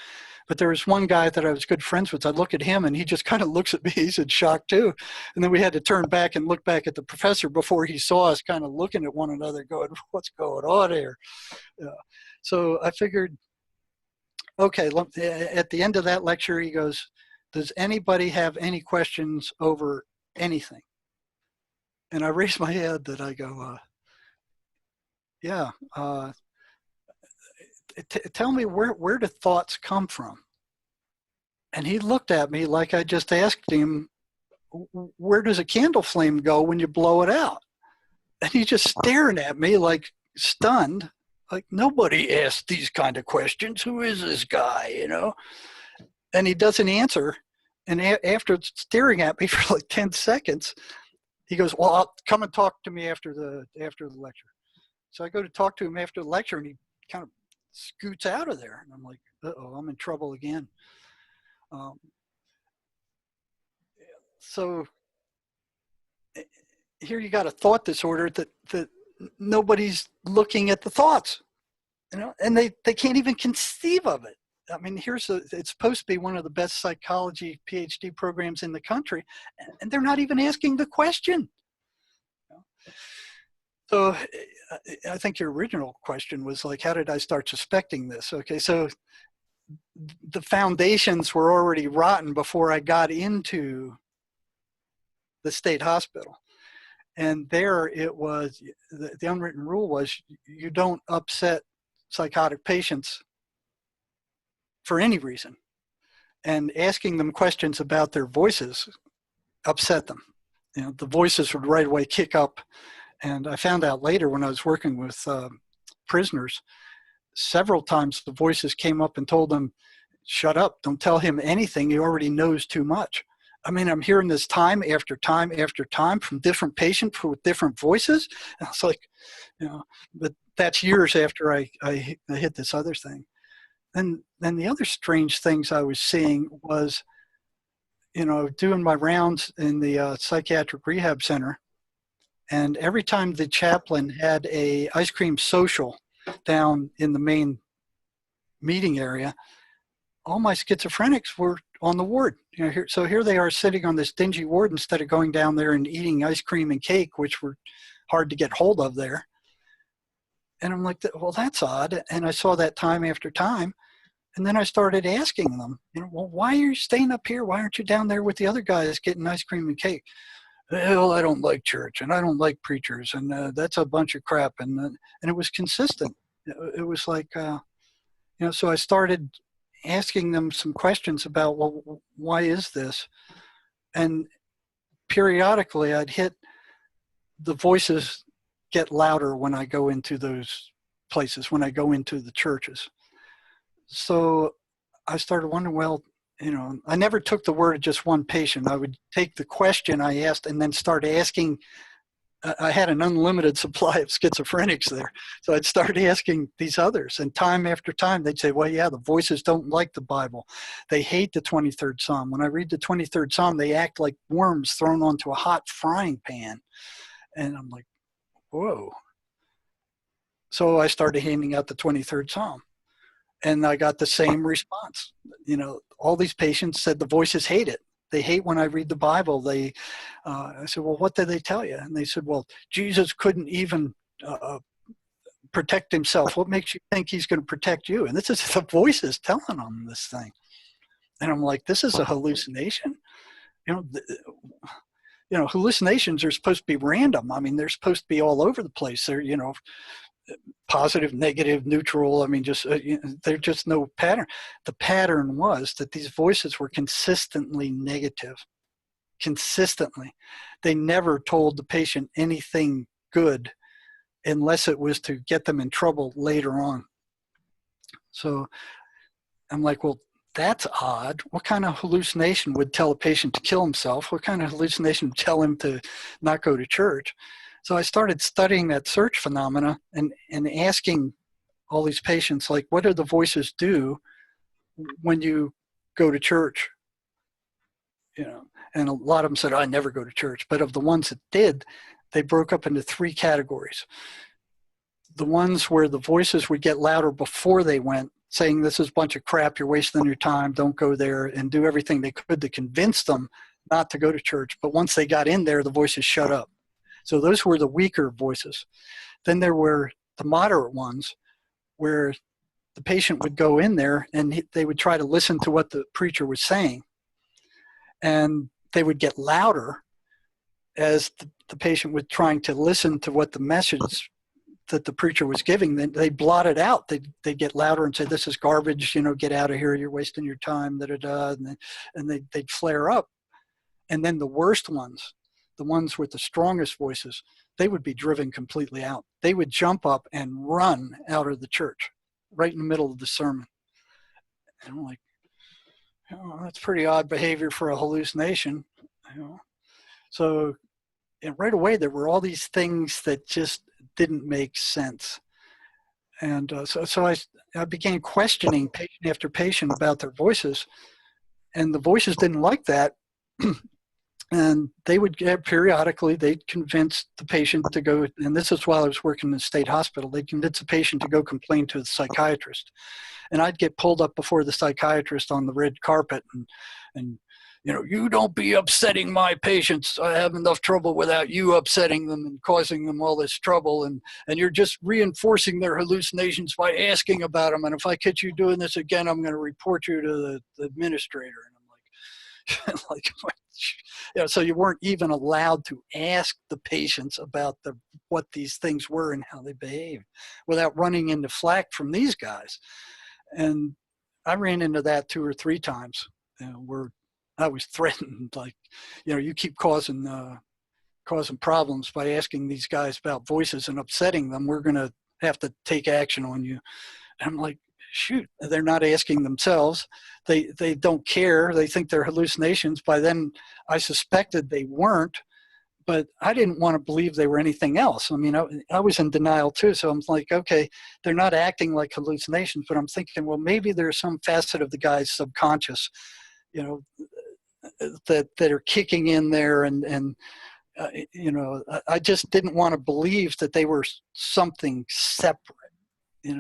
But there was one guy that I was good friends with. I look at him and he just kind of looks at me. He's in shock too. And then we had to turn back and look back at the professor before he saw us kind of looking at one another going, what's going on here? So I figured, okay, at the end of that lecture, he goes, does anybody have any questions over anything? And I raised my head and I go, yeah, tell me where do thoughts come from? And he looked at me like I just asked him, where does a candle flame go when you blow it out? And he's just staring at me like stunned, like nobody asked these kind of questions. Who is this guy, you know? And he doesn't answer. And after staring at me for like 10 seconds, he goes, well, I'll come and talk to me after the lecture. So I go to talk to him after the lecture, and he kind of scoots out of there. And I'm like, uh-oh, I'm in trouble again. So here you got a thought disorder that nobody's looking at the thoughts, you know, and they can't even conceive of it. I mean, it's supposed to be one of the best psychology PhD programs in the country, and they're not even asking the question. So I think your original question was like, how did I start suspecting this? Okay, so the foundations were already rotten before I got into the state hospital. And there it was, the unwritten rule was you don't upset psychotic patients for any reason. And asking them questions about their voices upset them. You know, the voices would right away kick up. And I found out later when I was working with prisoners, several times the voices came up and told them, shut up, don't tell him anything, he already knows too much. I mean, I'm hearing this time after time after time from different patients with different voices. And it's like, you know, but that's years after I hit this other thing. And then the other strange things I was seeing was, you know, doing my rounds in the psychiatric rehab center. And every time the chaplain had a ice cream social down in the main meeting area, all my schizophrenics were on the ward. You know, so here they are sitting on this dingy ward instead of going down there and eating ice cream and cake, which were hard to get hold of there. And I'm like, well, that's odd. And I saw that time after time. And then I started asking them, well, why are you staying up here? Why aren't you down there with the other guys getting ice cream and cake? Well, I don't like church and I don't like preachers and that's a bunch of crap. And it was consistent. It was like, so I started asking them some questions about, well, why is this? And periodically I'd hit the voices get louder when I go into those places, when I go into the churches. So I started wondering, well, I never took the word of just one patient. I would take the question I asked and then start asking. I had an unlimited supply of schizophrenics there. So I'd start asking these others. And time after time, they'd say, well, yeah, the voices don't like the Bible. They hate the 23rd Psalm. When I read the 23rd Psalm, they act like worms thrown onto a hot frying pan. And I'm like, whoa. So I started handing out the 23rd Psalm. And I got the same response. All these patients said the voices hate it. They hate when I read the Bible. I said, well, what did they tell you? And they said, well, Jesus couldn't even protect himself. What makes you think he's going to protect you? And this is the voices telling them this thing. And I'm like, this is a hallucination. Hallucinations are supposed to be random. I mean, they're supposed to be all over the place. They're, positive, negative, neutral. I mean, there's just no pattern. The pattern was that these voices were consistently negative. Consistently. They never told the patient anything good unless it was to get them in trouble later on. So I'm like, well, that's odd. What kind of hallucination would tell a patient to kill himself? What kind of hallucination would tell him to not go to church? So I started studying that search phenomena and asking all these patients, like, what do the voices do when you go to church? And a lot of them said, I never go to church. But of the ones that did, they broke up into 3 categories. The ones where the voices would get louder before they went, saying this is a bunch of crap, you're wasting your time, don't go there, and do everything they could to convince them not to go to church. But once they got in there, the voices shut up. So those were the weaker voices. Then there were the moderate ones where the patient would go in there and they would try to listen to what the preacher was saying. And they would get louder as the patient was trying to listen to what the message that the preacher was giving. Then they blot it out. They'd get louder and say, this is garbage, get out of here, you're wasting your time, and they'd flare up. And then the worst ones, the ones with the strongest voices, they would be driven completely out. They would jump up and run out of the church right in the middle of the sermon. And I'm like, that's pretty odd behavior for a hallucination. So right away, there were all these things that just didn't make sense. And so I began questioning patient after patient about their voices. And the voices didn't like that. And they would get periodically, they'd convince the patient to go, and this is while I was working in the state hospital, they'd convince the patient to go complain to the psychiatrist. And I'd get pulled up before the psychiatrist on the red carpet and you don't be upsetting my patients. I have enough trouble without you upsetting them and causing them all this trouble. And you're just reinforcing their hallucinations by asking about them. And if I catch you doing this again, I'm going to report you to the administrator. And I'm like, so you weren't even allowed to ask the patients about what these things were and how they behaved without running into flack from these guys. And I ran into that 2 or 3 times where I was threatened, like, you keep causing problems by asking these guys about voices and upsetting them. We're going to have to take action on you. And I'm like, shoot, they're not asking themselves. They don't care. They think they're hallucinations. By then, I suspected they weren't, but I didn't want to believe they were anything else. I mean, I was in denial too. So I'm like, okay, they're not acting like hallucinations, but I'm thinking, well, maybe there's some facet of the guy's subconscious, that are kicking in there. And I just didn't want to believe that they were something separate,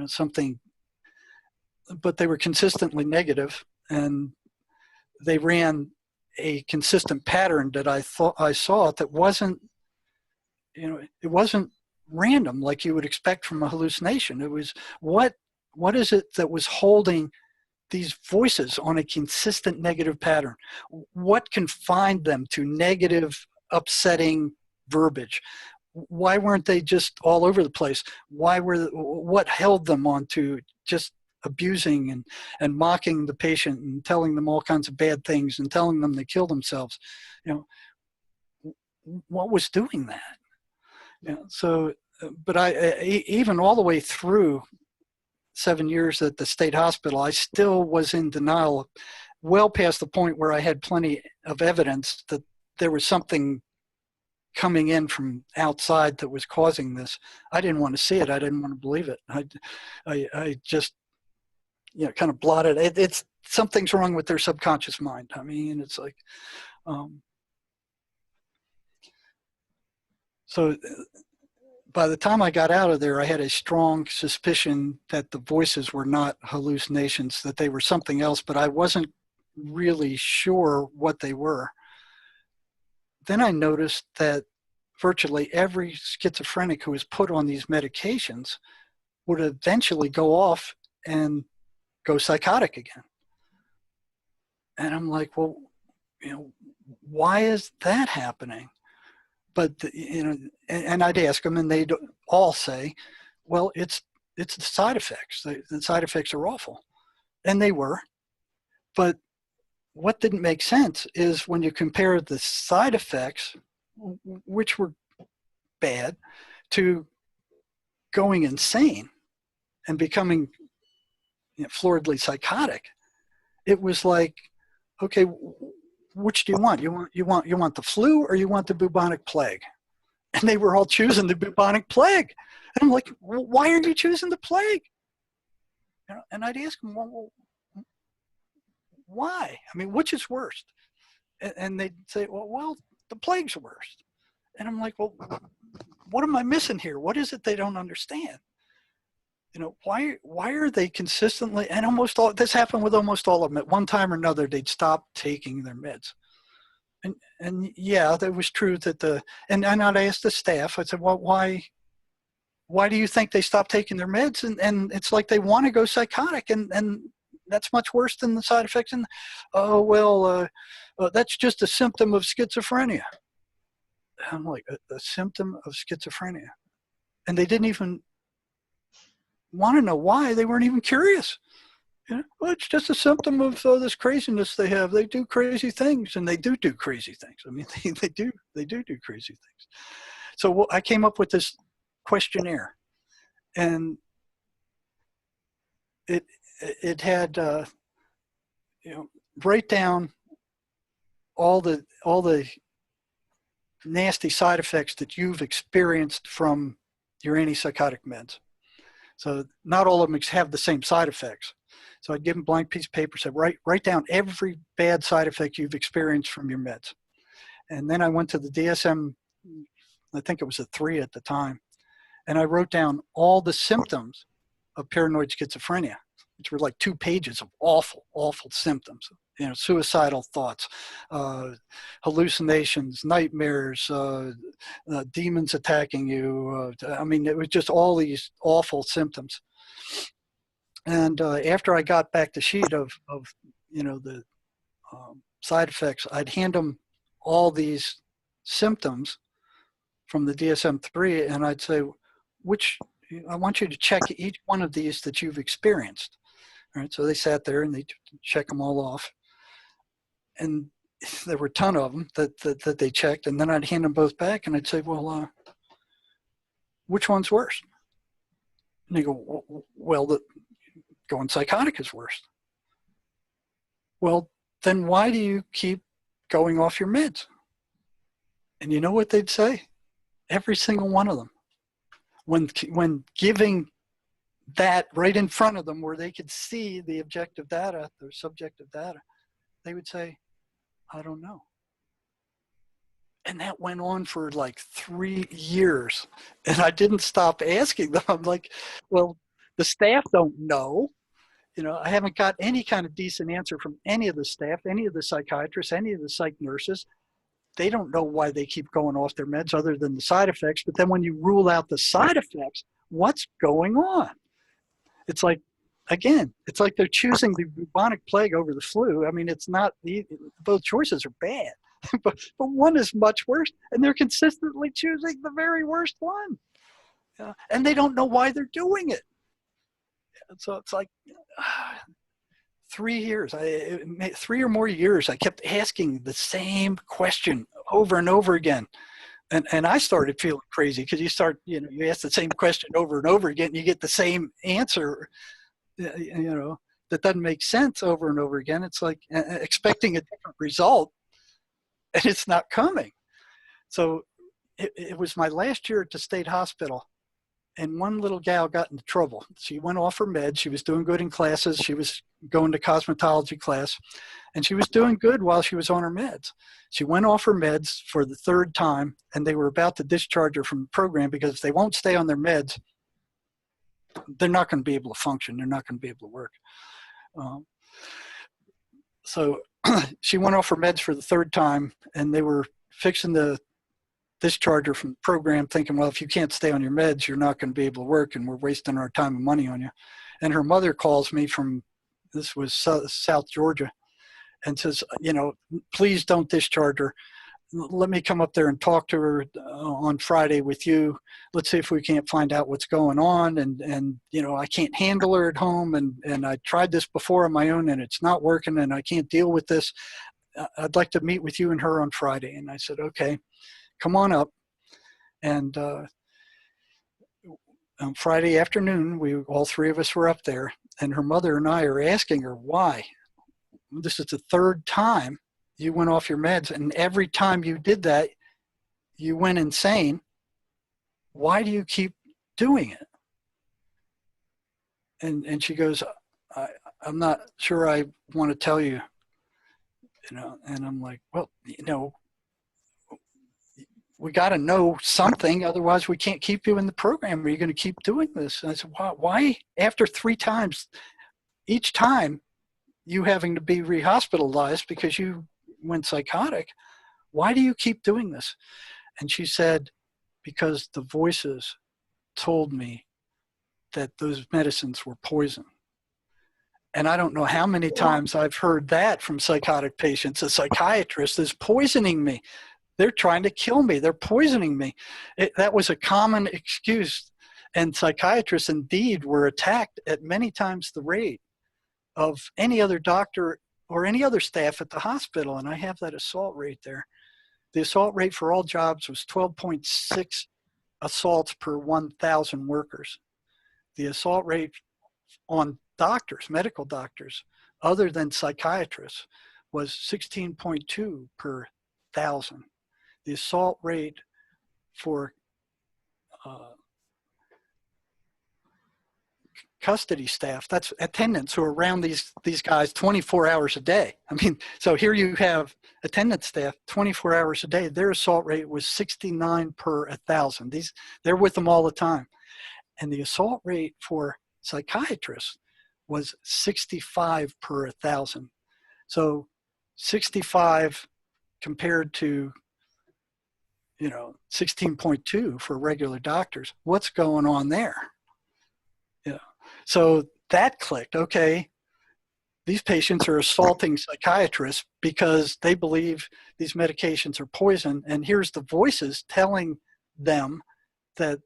something, but they were consistently negative, and they ran a consistent pattern that I thought I saw that wasn't, it wasn't random, like you would expect from a hallucination. It was, what is it that was holding these voices on a consistent negative pattern? What confined them to negative, upsetting verbiage? Why weren't they just all over the place? What held them on to just abusing and mocking the patient and telling them all kinds of bad things and telling them to kill themselves? What was doing that? So, but even all the way through 7 years at the state hospital, I still was in denial, well past the point where I had plenty of evidence that there was something coming in from outside that was causing this. I didn't want to see it. I didn't want to believe it. I just, kind of blotted it. It's something's wrong with their subconscious mind. I mean, it's like, so by the time I got out of there, I had a strong suspicion that the voices were not hallucinations, that they were something else, but I wasn't really sure what they were. Then I noticed that virtually every schizophrenic who was put on these medications would eventually go off and go psychotic again. And I'm like, well, why is that happening? But, and I'd ask them, and they'd all say, well, it's the side effects. The side effects are awful. And they were. But what didn't make sense is when you compare the side effects, which were bad, to going insane and becoming floridly psychotic, it was like, okay, which do you want? You want the flu or you want the bubonic plague? And they were all choosing the bubonic plague. And I'm like, well, why are you choosing the plague? And I'd ask them, well, why? I mean, which is worst? And they'd say, well, the plague's worst. And I'm like, well, what am I missing here? What is it they don't understand? Why are they consistently, and almost all, this happened with almost all of them. At one time or another, they'd stop taking their meds. And yeah, that was true that and I'd ask the staff, I said, well, why do you think they stopped taking their meds? And it's like they want to go psychotic, and that's much worse than the side effects. And, that's just a symptom of schizophrenia. I'm like, a symptom of schizophrenia. And they didn't even want to know why. They weren't even curious. Well, it's just a symptom of this craziness they have. They do crazy things, and they do crazy things. I mean, they do crazy things. So I came up with this questionnaire, and it had write down all the nasty side effects that you've experienced from your antipsychotic meds. So not all of them have the same side effects. So I'd give them a blank piece of paper, said, write down every bad side effect you've experienced from your meds. And then I went to the DSM, I think it was a 3 at the time, and I wrote down all the symptoms of paranoid schizophrenia, which were like 2 pages of awful, awful symptoms. Suicidal thoughts, hallucinations, nightmares, demons attacking you. I mean, it was just all these awful symptoms. And after I got back the sheet of the side effects, I'd hand them all these symptoms from the DSM-3, and I'd say, I want you to check each one of these that you've experienced. All right, so they sat there and they check them all off. And there were a ton of them that they checked, and then I'd hand them both back, and I'd say, well, which one's worse? And they go, well, going psychotic is worse. Well, then why do you keep going off your meds? And you know what they'd say? Every single one of them. When giving that right in front of them where they could see the objective data, the subjective data, they would say, I don't know. And that went on for like 3 years. And I didn't stop asking them. I'm like, well, the staff don't know. I haven't got any kind of decent answer from any of the staff, any of the psychiatrists, any of the psych nurses. they don't know why they keep going off their meds other than the side effects. But then when you rule out the side effects, what's going on? It's like, again, it's like they're choosing the bubonic plague over the flu. I mean, it's not, both choices are bad, but one is much worse, and they're consistently choosing the very worst one. And they don't know why they're doing it. So it's like 3 years, 3 or more years, I kept asking the same question over and over again. And I started feeling crazy because you ask the same question over and over again, and you get the same answer, that doesn't make sense over and over again. It's like expecting a different result, and it's not coming. So it was my last year at the state hospital, and one little gal got into trouble. She went off her meds. She was doing good in classes. She was going to cosmetology class, and she was doing good while she was on her meds. She went off her meds for the third time, and they were about to discharge her from the program because if they won't stay on their meds, they're not going to be able to function. They're not going to be able to work. So she went off her meds for the third time, and they were fixing to discharge her from the program, thinking, well, if you can't stay on your meds, you're not going to be able to work, and we're wasting our time and money on you. And her mother calls me from, this was South Georgia, and says, please don't discharge her. Let me come up there and talk to her on Friday with you. Let's see if we can't find out what's going on. And I can't handle her at home. And I tried this before on my own, and it's not working, and I can't deal with this. I'd like to meet with you and her on Friday. And I said, okay, come on up. And on Friday afternoon, all three of us were up there, and her mother and I are asking her why. This is the third time you went off your meds, and every time you did that, you went insane. Why do you keep doing it? And she goes, I'm not sure I want to tell you, and I'm like, well, we got to know something, otherwise we can't keep you in the program. Are you going to keep doing this? And I said, why after 3 times, each time you having to be rehospitalized because you went psychotic, why do you keep doing this? And she said, because the voices told me that those medicines were poison. And I don't know how many times I've heard that from psychotic patients. A psychiatrist is poisoning me. They're trying to kill me. They're poisoning me. That was a common excuse. And psychiatrists indeed were attacked at many times the rate of any other doctor or any other staff at the hospital. And I have that assault rate there. The assault rate for all jobs was 12.6 assaults per 1,000 workers. The assault rate on doctors, medical doctors, other than psychiatrists, was 16.2 per 1,000. The assault rate for custody staff, that's attendants who are around these guys 24 hours a day. I mean, so here you have attendant staff 24 hours a day. Their assault rate was 69 per 1,000. They're with them all the time. And the assault rate for psychiatrists was 65 per 1,000. So 65 compared to 16.2 for regular doctors. What's going on there? So that clicked. Okay, these patients are assaulting psychiatrists because they believe these medications are poison, and here's the voices telling them that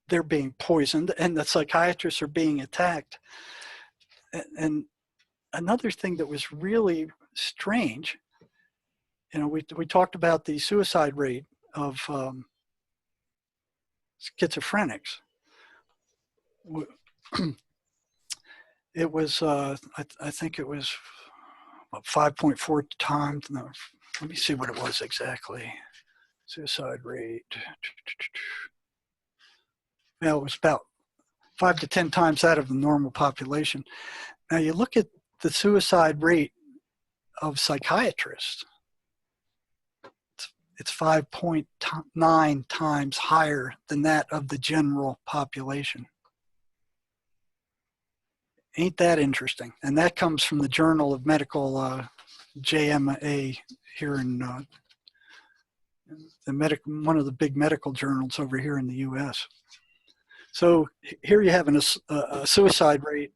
they're being poisoned and the psychiatrists are being attacked. And another thing that was really strange, we talked about the suicide rate of schizophrenics. It was, I think it was 5.4 times. No, let me see what it was exactly. Suicide rate. It was about 5 to 10 times that of the normal population. Now you look at the suicide rate of psychiatrists. It's 5.9 times higher than that of the general population. Ain't that interesting? And that comes from the Journal of Medical JMA here in one of the big medical journals over here in the U.S. So here you have a suicide rate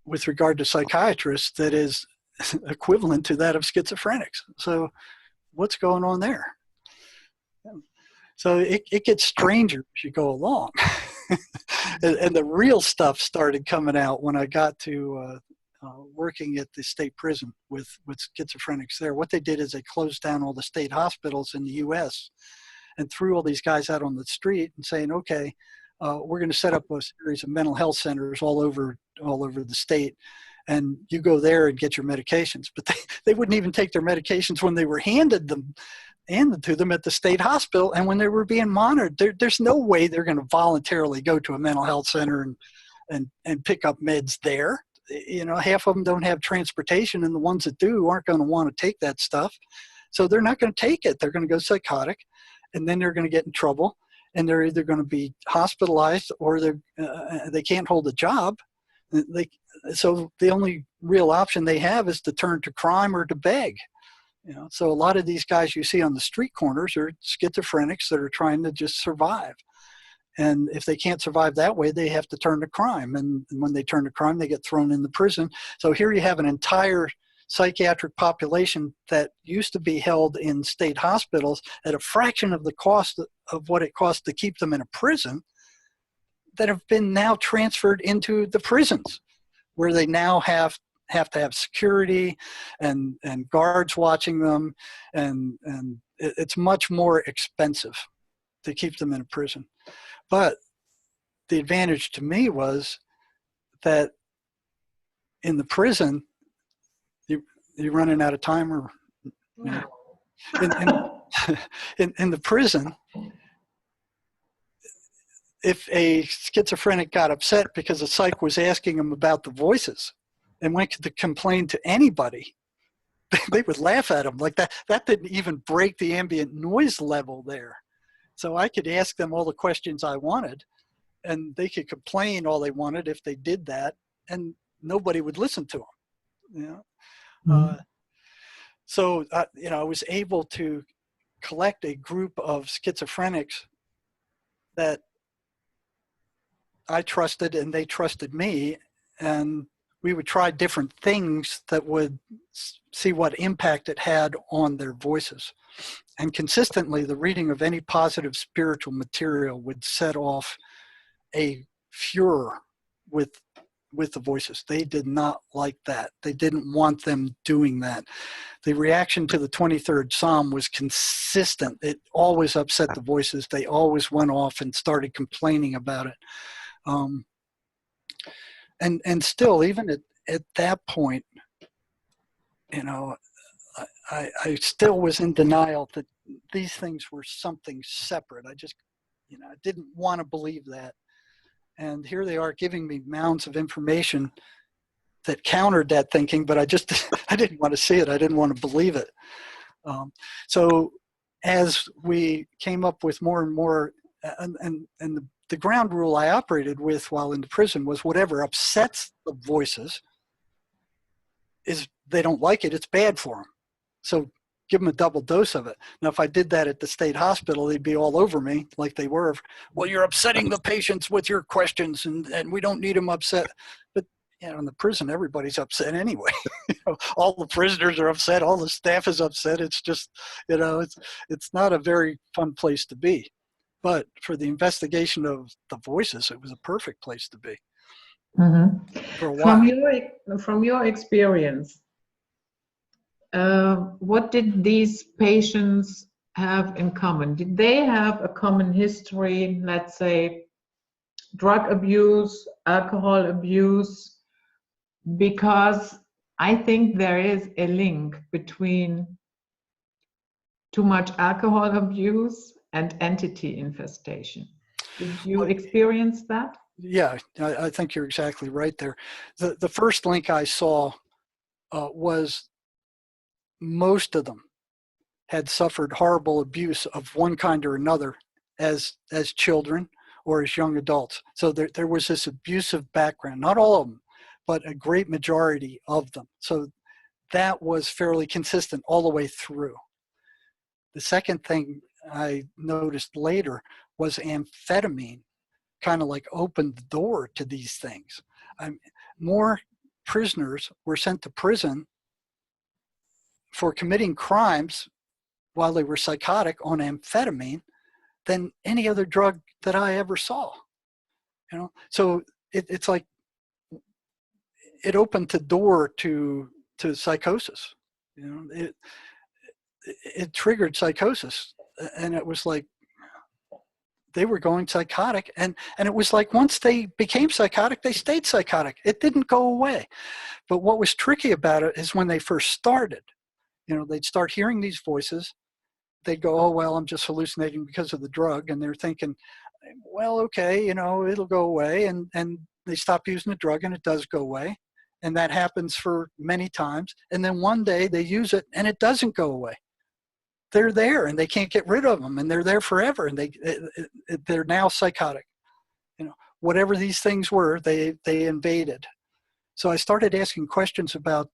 with regard to psychiatrists that is equivalent to that of schizophrenics. So what's going on there? So it gets stranger as you go along. And the real stuff started coming out when I got to working at the state prison with schizophrenics there. What they did is they closed down all the state hospitals in the U.S. and threw all these guys out on the street and saying, okay, we're going to set up a series of mental health centers all over the state, and you go there and get your medications. But they wouldn't even take their medications when they were handed to them at the state hospital, and when they were being monitored. There's no way they're going to voluntarily go to a mental health center and pick up meds there. You know, half of them don't have transportation, and the ones that do aren't going to want to take that stuff. So they're not going to take it. They're going to go psychotic, and then they're going to get in trouble, and they're either going to be hospitalized or they can't hold a job. So the only real option they have is to turn to crime or to beg. You know, so a lot of these guys you see on the street corners are schizophrenics that are trying to just survive. And if they can't survive that way, they have to turn to crime. And when they turn to crime, they get thrown into prison. So here you have an entire psychiatric population that used to be held in state hospitals at a fraction of the cost of what it costs to keep them in a prison, that have been now transferred into the prisons, where they now have to have security and guards watching them, and it's much more expensive to keep them in a prison. But the advantage to me was that in the prison, you running out of time, or you know, in the prison, if a schizophrenic got upset because the psych was asking him about the voices and went to complain to anybody, they would laugh at him like that. That didn't even break the ambient noise level there. So I could ask them all the questions I wanted, and they could complain all they wanted if they did that, and nobody would listen to them. You know? Mm-hmm. So you know, I was able to collect a group of schizophrenics that I trusted, and they trusted me, and we would try different things that would see what impact it had on their voices. And consistently, the reading of any positive spiritual material would set off a furor with the voices. They did not like that. They didn't want them doing that. The reaction to the 23rd Psalm was consistent. It always upset the voices. They always went off and started complaining about it. And still, even at that point, you know, I still was in denial that these things were something separate. I just, you know, I didn't want to believe that. And here they are giving me mounds of information that countered that thinking, but I didn't want to see it. I didn't want to believe it. So as we came up with more and more, and the ground rule I operated with while in the prison was whatever upsets the voices is, they don't like it, it's bad for them. So give them a double dose of it. Now, if I did that at the state hospital, they'd be all over me like they were. Well, you're upsetting the patients with your questions, and we don't need them upset. But, you know, in the prison, everybody's upset anyway. You know, all the prisoners are upset. All the staff is upset. It's just, you know, it's not a very fun place to be. But for the investigation of the voices, it was a perfect place to be. Mm-hmm. For a while. From your experience, what did these patients have in common? Did they have a common history, let's say drug abuse, alcohol abuse? Because I think there is a link between too much alcohol abuse and entity infestation. Did you experience that? Yeah, I think you're exactly right there. The first link I saw was most of them had suffered horrible abuse of one kind or another as children or as young adults. So there was this abusive background, not all of them, but a great majority of them. So that was fairly consistent all the way through. The second thing I noticed later was amphetamine kind of like opened the door to these things. More prisoners were sent to prison for committing crimes while they were psychotic on amphetamine than any other drug that I ever saw. So it's like it opened the door to psychosis. It triggered psychosis, and it was like they were going psychotic, and it was like once they became psychotic, they stayed psychotic. It didn't go away. But what was tricky about it is when they first started, they'd start hearing these voices. They'd go, oh, well, I'm just hallucinating because of the drug. And they're thinking, well, okay, it'll go away. And they stop using the drug and it does go away. And that happens for many times. And then one day they use it and it doesn't go away. They're there and they can't get rid of them, and they're there forever, and they're now psychotic. Whatever these things were, they invaded. So I started asking questions about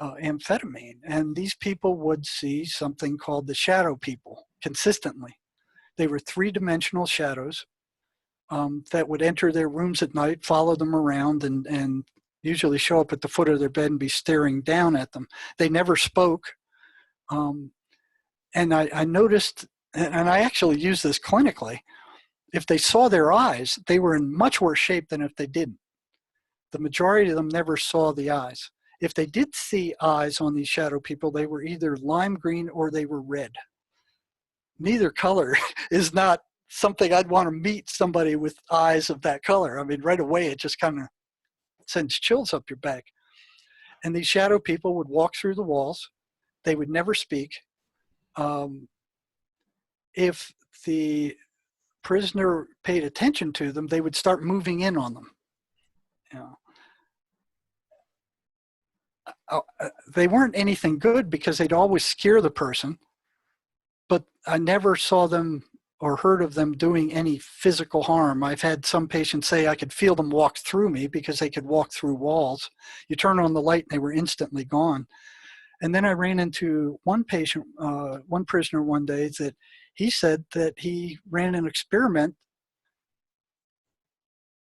amphetamine, and these people would see something called the shadow people consistently. They were three-dimensional shadows that would enter their rooms at night, follow them around, and usually show up at the foot of their bed and be staring down at them. They never spoke. And I noticed, and I actually used this clinically, if they saw their eyes, they were in much worse shape than if they didn't. The majority of them never saw the eyes. If they did see eyes on these shadow people, they were either lime green or they were red. Neither color is not something I'd want to meet somebody with eyes of that color. I mean, right away, it just kind of sends chills up your back. And these shadow people would walk through the walls. They would never speak. If the prisoner paid attention to them, they would start moving in on them. They weren't anything good because they'd always scare the person, but I never saw them or heard of them doing any physical harm. I've had some patients say I could feel them walk through me because they could walk through walls. You turn on the light and they were instantly gone. And then I ran into one patient, one prisoner one day, that he said that he ran an experiment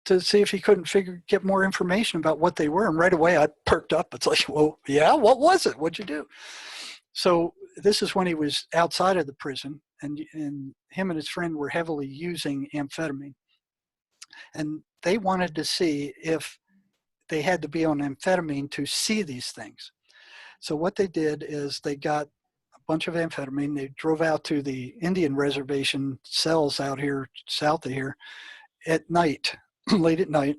to see if he couldn't get more information about what they were. And right away I perked up. It's like, well, yeah, what was it? What'd you do? So this is when he was outside of the prison, and him and his friend were heavily using amphetamine. And they wanted to see if they had to be on amphetamine to see these things. So what they did is they got a bunch of amphetamine. They drove out to the Indian reservation cells out here, south of here, at night, late at night,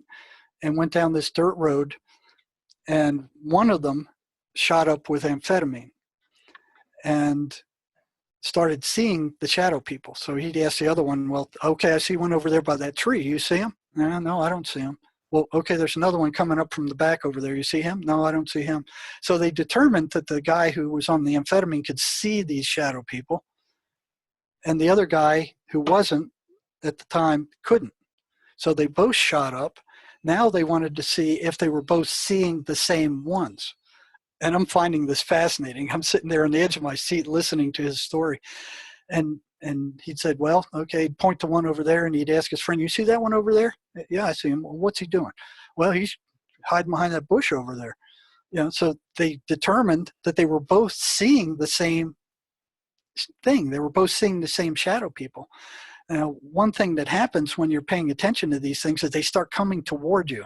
and went down this dirt road. And one of them shot up with amphetamine and started seeing the shadow people. So he'd ask the other one, well, okay, I see one over there by that tree. You see him? No, I don't see him. Well, okay, there's another one coming up from the back over there. You see him? No, I don't see him. So they determined that the guy who was on the amphetamine could see these shadow people, and the other guy who wasn't at the time couldn't. So they both shot up. Now they wanted to see if they were both seeing the same ones. And I'm finding this fascinating. I'm sitting there on the edge of my seat listening to his story. And he'd said, well, okay, he'd point to one over there, and he'd ask his friend, you see that one over there? Yeah, I see him. Well, what's he doing? Well, he's hiding behind that bush over there. So they determined that they were both seeing the same thing. They were both seeing the same shadow people. Now, one thing that happens when you're paying attention to these things is they start coming toward you.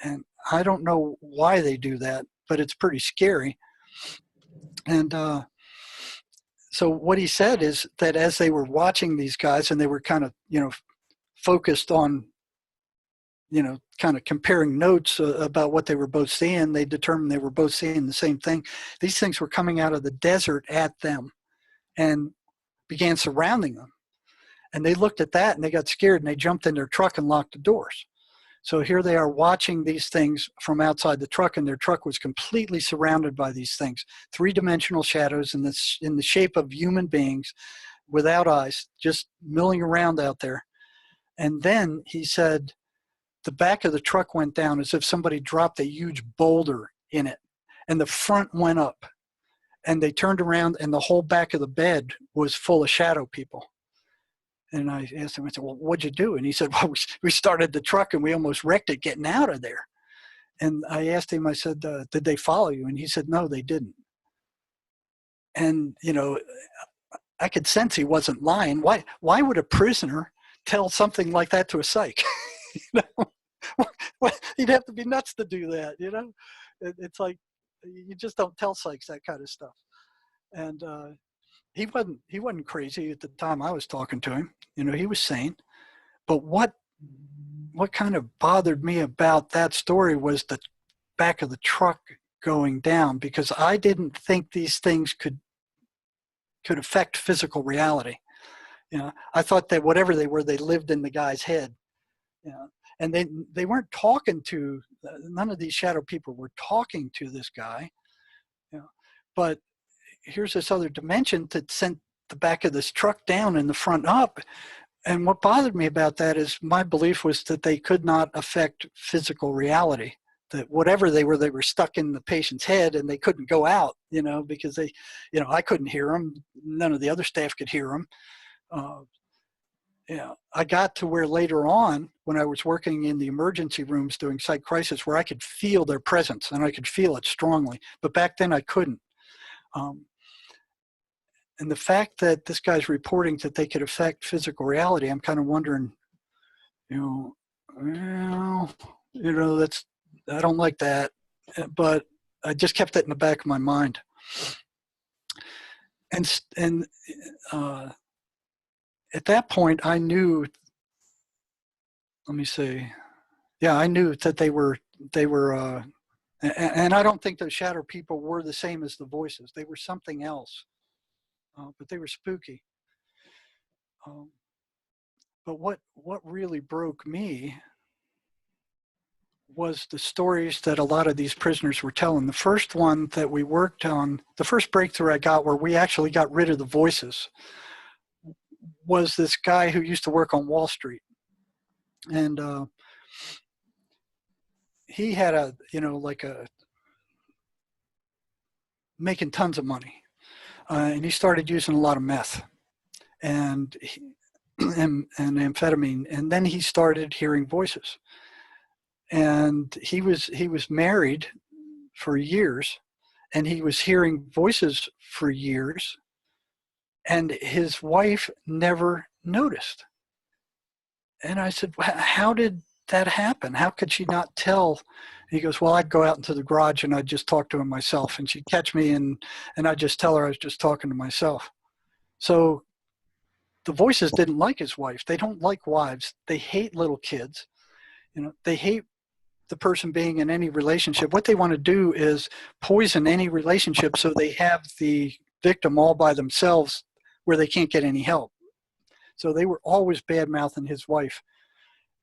And I don't know why they do that, but it's pretty scary. And so what he said is that as they were watching these guys, and they were kind of, focused on, kind of comparing notes about what they were both seeing, they determined they were both seeing the same thing. These things were coming out of the desert at them and began surrounding them. And they looked at that and they got scared and they jumped in their truck and locked the doors. So here they are watching these things from outside the truck, and their truck was completely surrounded by these things, three-dimensional shadows in the shape of human beings without eyes, just milling around out there. And then he said the back of the truck went down as if somebody dropped a huge boulder in it, and the front went up. and they turned around and the whole back of the bed was full of shadow people. And I asked him, I said, well, what'd you do? And he said, well, we started the truck and we almost wrecked it getting out of there. And I asked him, I said, did they follow you? And he said, no, they didn't. And, you know, I could sense he wasn't lying. Why would a prisoner tell something like that to a psych? You know, he'd have to be nuts to do that. You know, it's like you just don't tell psychs that kind of stuff. And he wasn't crazy at the time I was talking to him. You know, he was sane. But what kind of bothered me about that story was the back of the truck going down, because I didn't think these things could affect physical reality. You know, I thought that whatever they were, they lived in the guy's head. You know, and they weren't talking to, none of these shadow people were talking to this guy. You know, but here's this other dimension that sent the back of this truck down and the front up. And what bothered me about that is my belief was that they could not affect physical reality. That whatever they were stuck in the patient's head and they couldn't go out, you know, because they, you know, I couldn't hear them. None of the other staff could hear them. You know, I got to where later on, when I was working in the emergency rooms doing psych crisis, where I could feel their presence and I could feel it strongly. But back then I couldn't. And the fact that this guy's reporting that they could affect physical reality, I'm kind of wondering, you know, well, you know, that's, I don't like that, but I just kept it in the back of my mind. And at that point, I knew. Let me see. Yeah, I knew that they were, and I don't think those shadow people were the same as the voices. They were something else, but they were spooky. But what really broke me was the stories that a lot of these prisoners were telling. The first one that we worked on, the first breakthrough I got where we actually got rid of the voices, was this guy who used to work on Wall Street. And he had a, you know, like a, making tons of money. And he started using a lot of meth and amphetamine. And then he started hearing voices. And he was married for years, and he was hearing voices for years, and his wife never noticed. And I said, well, how did that happen? How could she not tell? He goes, well, I'd go out into the garage and I'd just talk to him myself, and she'd catch me and I'd just tell her I was just talking to myself. So the voices didn't like his wife. They don't like wives. They hate little kids. You know, they hate the person being in any relationship. What they want to do is poison any relationship so they have the victim all by themselves where they can't get any help. So they were always bad-mouthing his wife.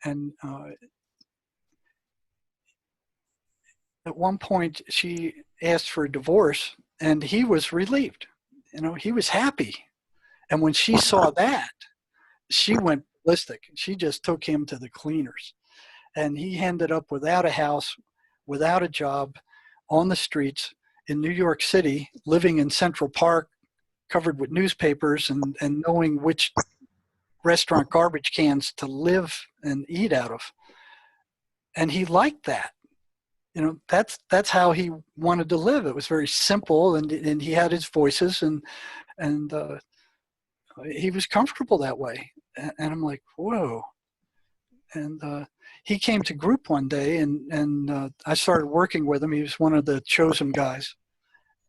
And at one point she asked for a divorce, and he was relieved. You know, he was happy. And when she saw that, she went ballistic. She just took him to the cleaners. And he ended up without a house, without a job, on the streets in New York City, living in Central Park, covered with newspapers and knowing which restaurant garbage cans to live and eat out of. And he liked that. You know, that's how he wanted to live. It was very simple, and he had his voices, and he was comfortable that way. And I'm like, whoa. And he came to group one day, and I started working with him. He was one of the chosen guys.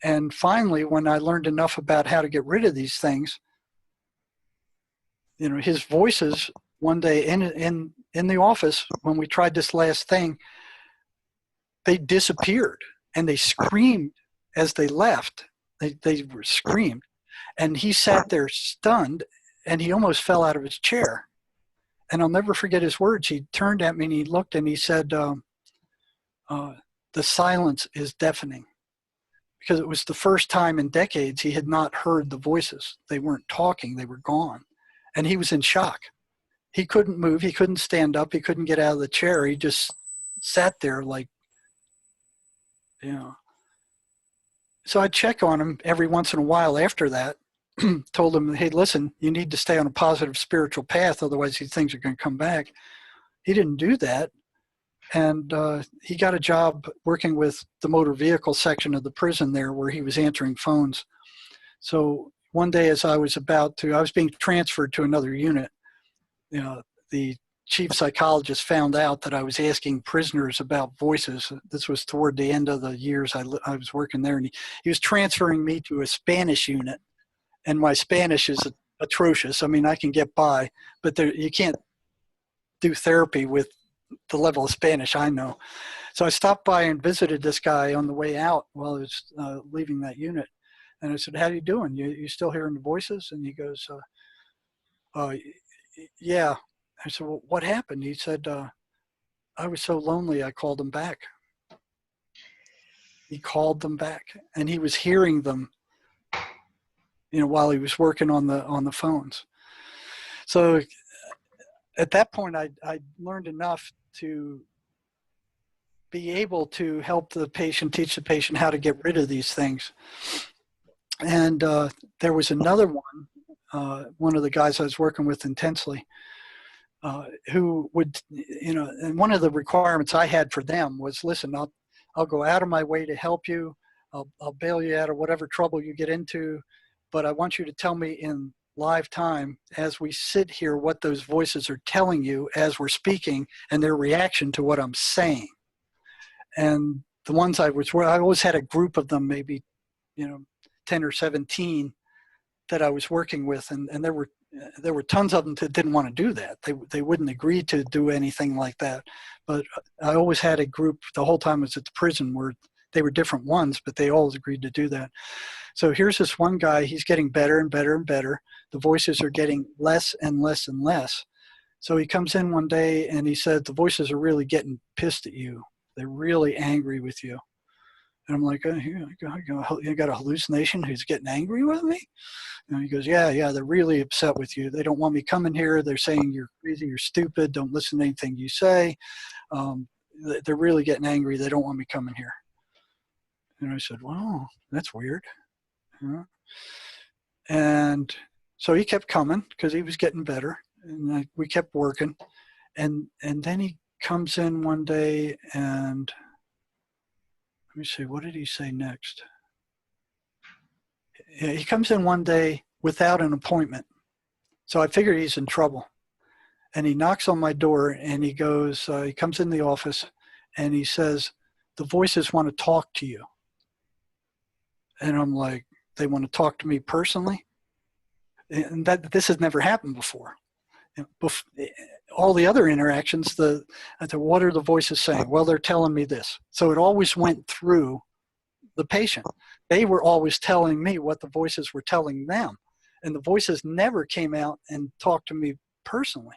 And finally, when I learned enough about how to get rid of these things, you know, his voices one day in the office, when we tried this last thing, they disappeared, and they screamed as they left. They were screamed. And he sat there stunned, and he almost fell out of his chair. And I'll never forget his words. He turned at me and he looked and he said, the silence is deafening. Because it was the first time in decades he had not heard the voices. They weren't talking, they were gone. And he was in shock. He couldn't move, he couldn't stand up, he couldn't get out of the chair. He just sat there like, you know. So I check on him every once in a while after that. Told him, hey, listen, you need to stay on a positive spiritual path, otherwise these things are going to come back. He didn't do that. And he got a job working with the motor vehicle section of the prison there, where he was answering phones. So one day as I was being transferred to another unit, the chief psychologist found out that I was asking prisoners about voices. This was toward the end of the years I was working there, and he was transferring me to a Spanish unit. And my Spanish is atrocious. I mean, I can get by, but you can't do therapy with the level of Spanish I know. So I stopped by and visited this guy on the way out while I was leaving that unit. And I said, how you doing? You still hearing the voices? And he goes, yeah. I said, well, what happened? He said, I was so lonely, I called them back. He called them back, and he was hearing them, while he was working on the phones. So at that point, I learned enough to be able to help the patient, teach the patient how to get rid of these things. And there was another one of the guys I was working with intensely, who would, and one of the requirements I had for them was, listen, I'll go out of my way to help you. I'll bail you out of whatever trouble you get into, but I want you to tell me in live time as we sit here what those voices are telling you as we're speaking and their reaction to what I'm saying. And the ones I always had a group of them, maybe 10 or 17 that I was working with, and there were tons of them that didn't want to do that. They wouldn't agree to do anything like that. But I always had a group the whole time I was at the prison where they were different ones, but they always agreed to do that. So here's this one guy, he's getting better and better and better. The voices are getting less and less and less. So he comes in one day and he said, the voices are really getting pissed at you. They're really angry with you. And I'm like, you got a hallucination who's getting angry with me? And he goes, yeah, they're really upset with you. They don't want me coming here. They're saying you're crazy, you're stupid, don't listen to anything you say. They're really getting angry. They don't want me coming here. And I said, well, that's weird. And so he kept coming because he was getting better. And we kept working. And then he comes in one day and let me see, what did he say next? He comes in one day without an appointment. So I figured he's in trouble. And he knocks on my door and he goes, he comes in the office and he says, the voices want to talk to you. And I'm like, they want to talk to me personally? And this has never happened before. All the other interactions, what are the voices saying? Well, they're telling me this. So it always went through the patient. They were always telling me what the voices were telling them. And the voices never came out and talked to me personally.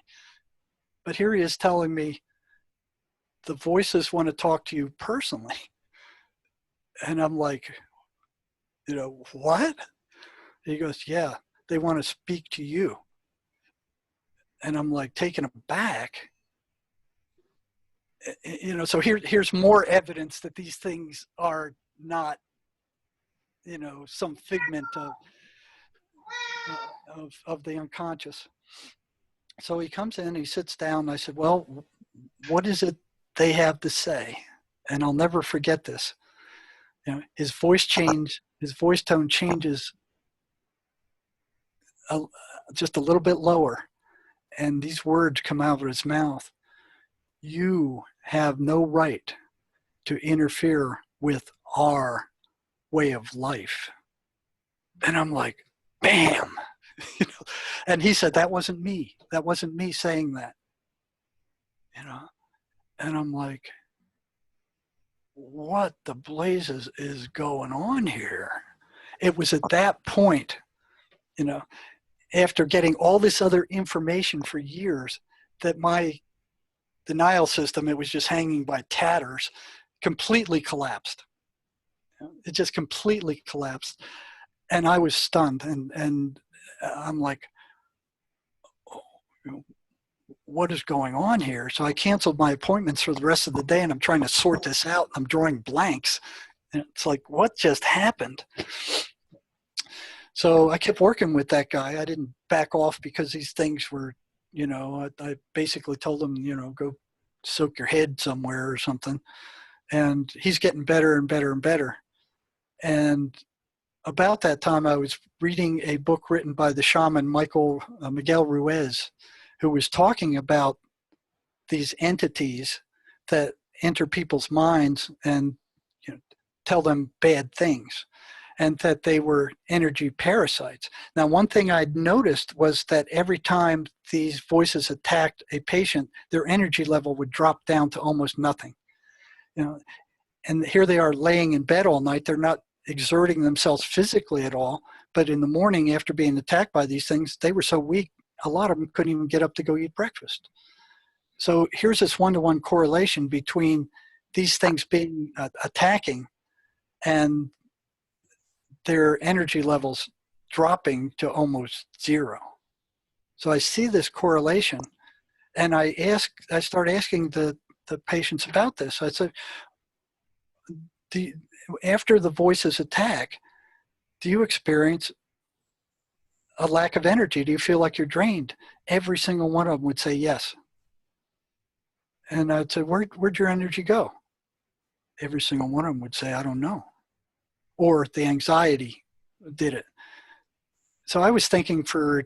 But here he is telling me, the voices want to talk to you personally. And I'm like, what? He goes, yeah, they want to speak to you. And I'm like taken aback. So here's more evidence that these things are not, some figment of the unconscious. So he comes in, he sits down, and I said, well, what is it they have to say? And I'll never forget this. His voice tone changes just a little bit lower. And these words come out of his mouth. You have no right to interfere with our way of life. And I'm like, bam. And he said, that wasn't me. That wasn't me saying that. And I'm like, what the blazes is going on here? It was at that point, after getting all this other information for years, that my denial system, it was just hanging by tatters, completely collapsed. It just completely collapsed. And I was stunned. And I'm like, what is going on here? So I canceled my appointments for the rest of the day, and I'm trying to sort this out. I'm drawing blanks. And it's like, what just happened? So I kept working with that guy. I didn't back off because these things were, I basically told him, go soak your head somewhere or something. And he's getting better and better and better. And about that time, I was reading a book written by the shaman Miguel Ruiz, who was talking about these entities that enter people's minds and tell them bad things, and that they were energy parasites. Now, one thing I'd noticed was that every time these voices attacked a patient, their energy level would drop down to almost nothing. And here they are laying in bed all night. They're not exerting themselves physically at all, but in the morning after being attacked by these things, they were so weak, a lot of them couldn't even get up to go eat breakfast. So here's this one-to-one correlation between these things being attacking and their energy levels dropping to almost zero. So I see this correlation, and I start asking the patients about this. I said, after the voices attack, do you experience a lack of energy? Do you feel like you're drained? Every single one of them would say yes. And I'd say, where'd your energy go? Every single one of them would say, I don't know. Or the anxiety did it. So I was thinking for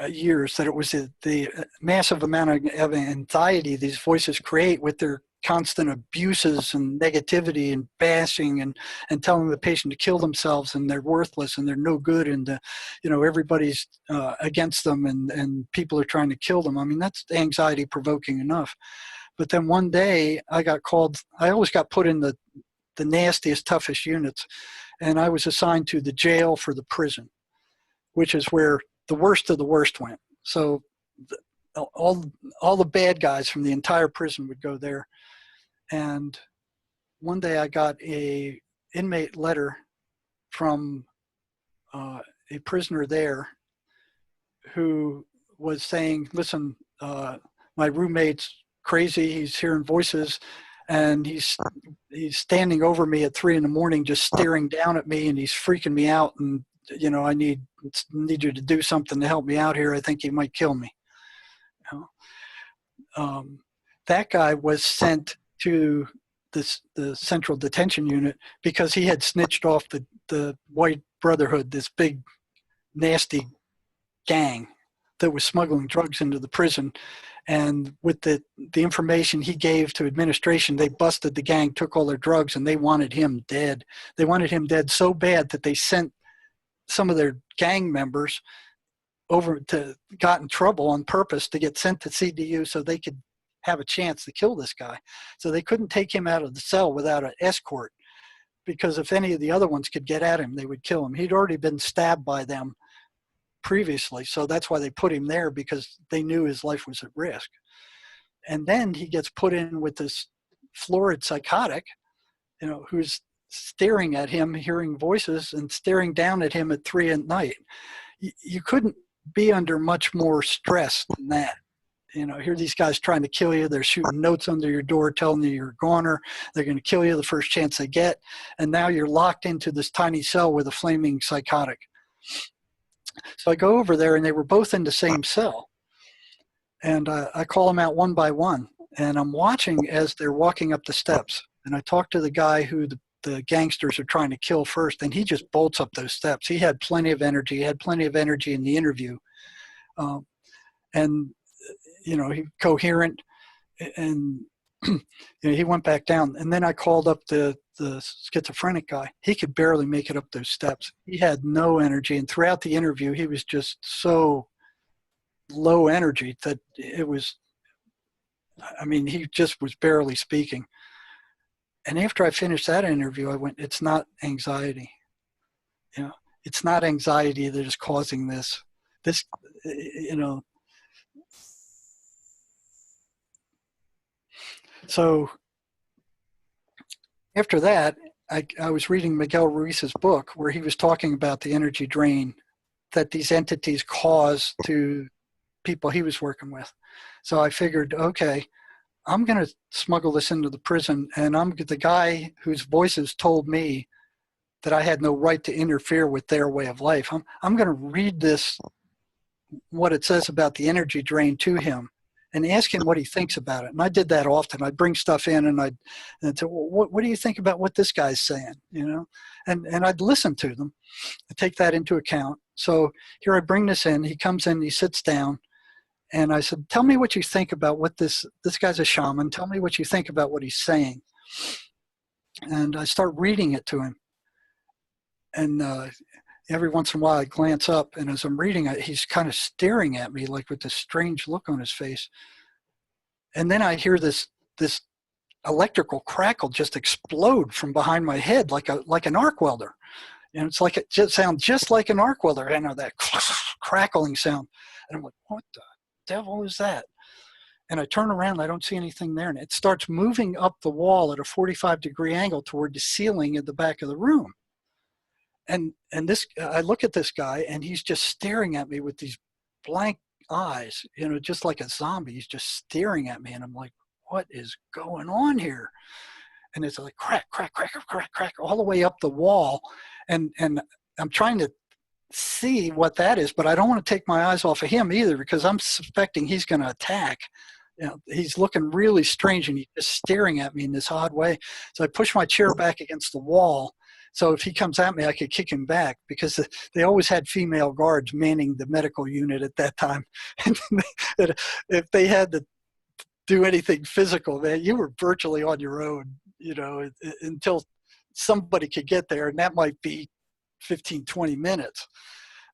years that it was the massive amount of anxiety these voices create with their constant abuses and negativity and bashing and telling the patient to kill themselves and they're worthless and they're no good and everybody's against them and people are trying to kill them. I mean, that's anxiety provoking enough. But then one day I got called. I always got put in the nastiest, toughest units, and I was assigned to the jail for the prison, which is where the worst of the worst went. So all the bad guys from the entire prison would go there. And one day I got a inmate letter from a prisoner there who was saying, listen, my roommate's crazy, he's hearing voices, and he's standing over me at 3 a.m, just staring down at me, and he's freaking me out, and I need you to do something to help me out here. I think he might kill me. That guy was sent to the central detention unit because he had snitched off the White Brotherhood, this big nasty gang that was smuggling drugs into the prison. And with the information he gave to administration, they busted the gang, took all their drugs, and they wanted him dead. They wanted him dead so bad that they sent some of their gang members got in trouble on purpose to get sent to CDU so they could have a chance to kill this guy. So they couldn't take him out of the cell without an escort, because if any of the other ones could get at him, they would kill him. He'd already been stabbed by them previously, so that's why they put him there, because they knew his life was at risk. And then he gets put in with this florid psychotic, who's staring at him, hearing voices, and staring down at him at 3 a.m. You couldn't be under much more stress than that. Here these guys trying to kill you. They're shooting notes under your door telling you you're a goner. They're going to kill you the first chance they get. And now you're locked into this tiny cell with a flaming psychotic. So I go over there, and they were both in the same cell. And I call them out one by one. And I'm watching as they're walking up the steps. And I talk to the guy who the gangsters are trying to kill first, and he just bolts up those steps. He had plenty of energy. He had plenty of energy in the interview. And he coherent, and he went back down. And then I called up the schizophrenic guy. He could barely make it up those steps. He had no energy, and throughout the interview, he was just so low energy that he just was barely speaking. And after I finished that interview, I went, it's not anxiety. It's not anxiety that is causing this. So after that, I was reading Miguel Ruiz's book where he was talking about the energy drain that these entities cause to people he was working with. So I figured, okay, I'm going to smuggle this into the prison, and I'm the guy whose voices told me that I had no right to interfere with their way of life. I'm going to read this, what it says about the energy drain, to him and ask him what he thinks about it. And I did that often. I'd bring stuff in and I'd say, well, what do you think about what this guy's saying? You know, and I'd listen to them and take that into account. So here I bring this in, he comes in, he sits down, and I said, tell me what you think about what this guy's a shaman. Tell me what you think about what he's saying. And I start reading it to him. And every once in a while I glance up, and as I'm reading it, he's kind of staring at me like with this strange look on his face. And then I hear this electrical crackle just explode from behind my head like an arc welder. And it's like, it just sounds just like an arc welder. I know that crackling sound. And I'm like, what the devil is that? And I turn around, I don't see anything there. And it starts moving up the wall at a 45-degree angle toward the ceiling at the back of the room. And this, I look at this guy, and he's just staring at me with these blank eyes, you know, just like a zombie. He's just staring at me. And I'm like, what is going on here? And it's like crack, crack, crack, crack, crack, all the way up the wall. And I'm trying to see what that is, but I don't want to take my eyes off of him either, because I'm suspecting he's going to attack. You know, he's looking really strange, and he's just staring at me in this odd way. So I push my chair back against the wall, so if he comes at me, I could kick him back, because they always had female guards manning the medical unit at that time. And if they had to do anything physical, man, you were virtually on your own, you know, until somebody could get there, and that might be 15, 20 minutes.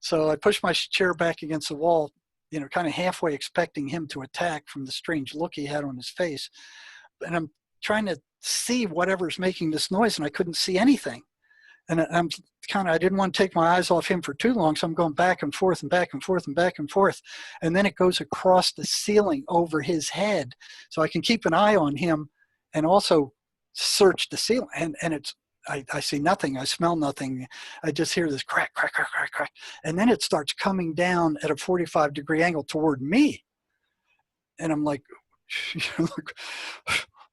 So I pushed my chair back against the wall, you know, kind of halfway expecting him to attack from the strange look he had on his face. And I'm trying to see whatever's making this noise, and I couldn't see anything. And I didn't want to take my eyes off him for too long, so I'm going back and forth and back and forth and back and forth. And then it goes across the ceiling over his head, so I can keep an eye on him and also search the ceiling. And I see nothing. I smell nothing. I just hear this crack, crack, crack, crack, crack. And then it starts coming down at a 45-degree angle toward me. And I'm like,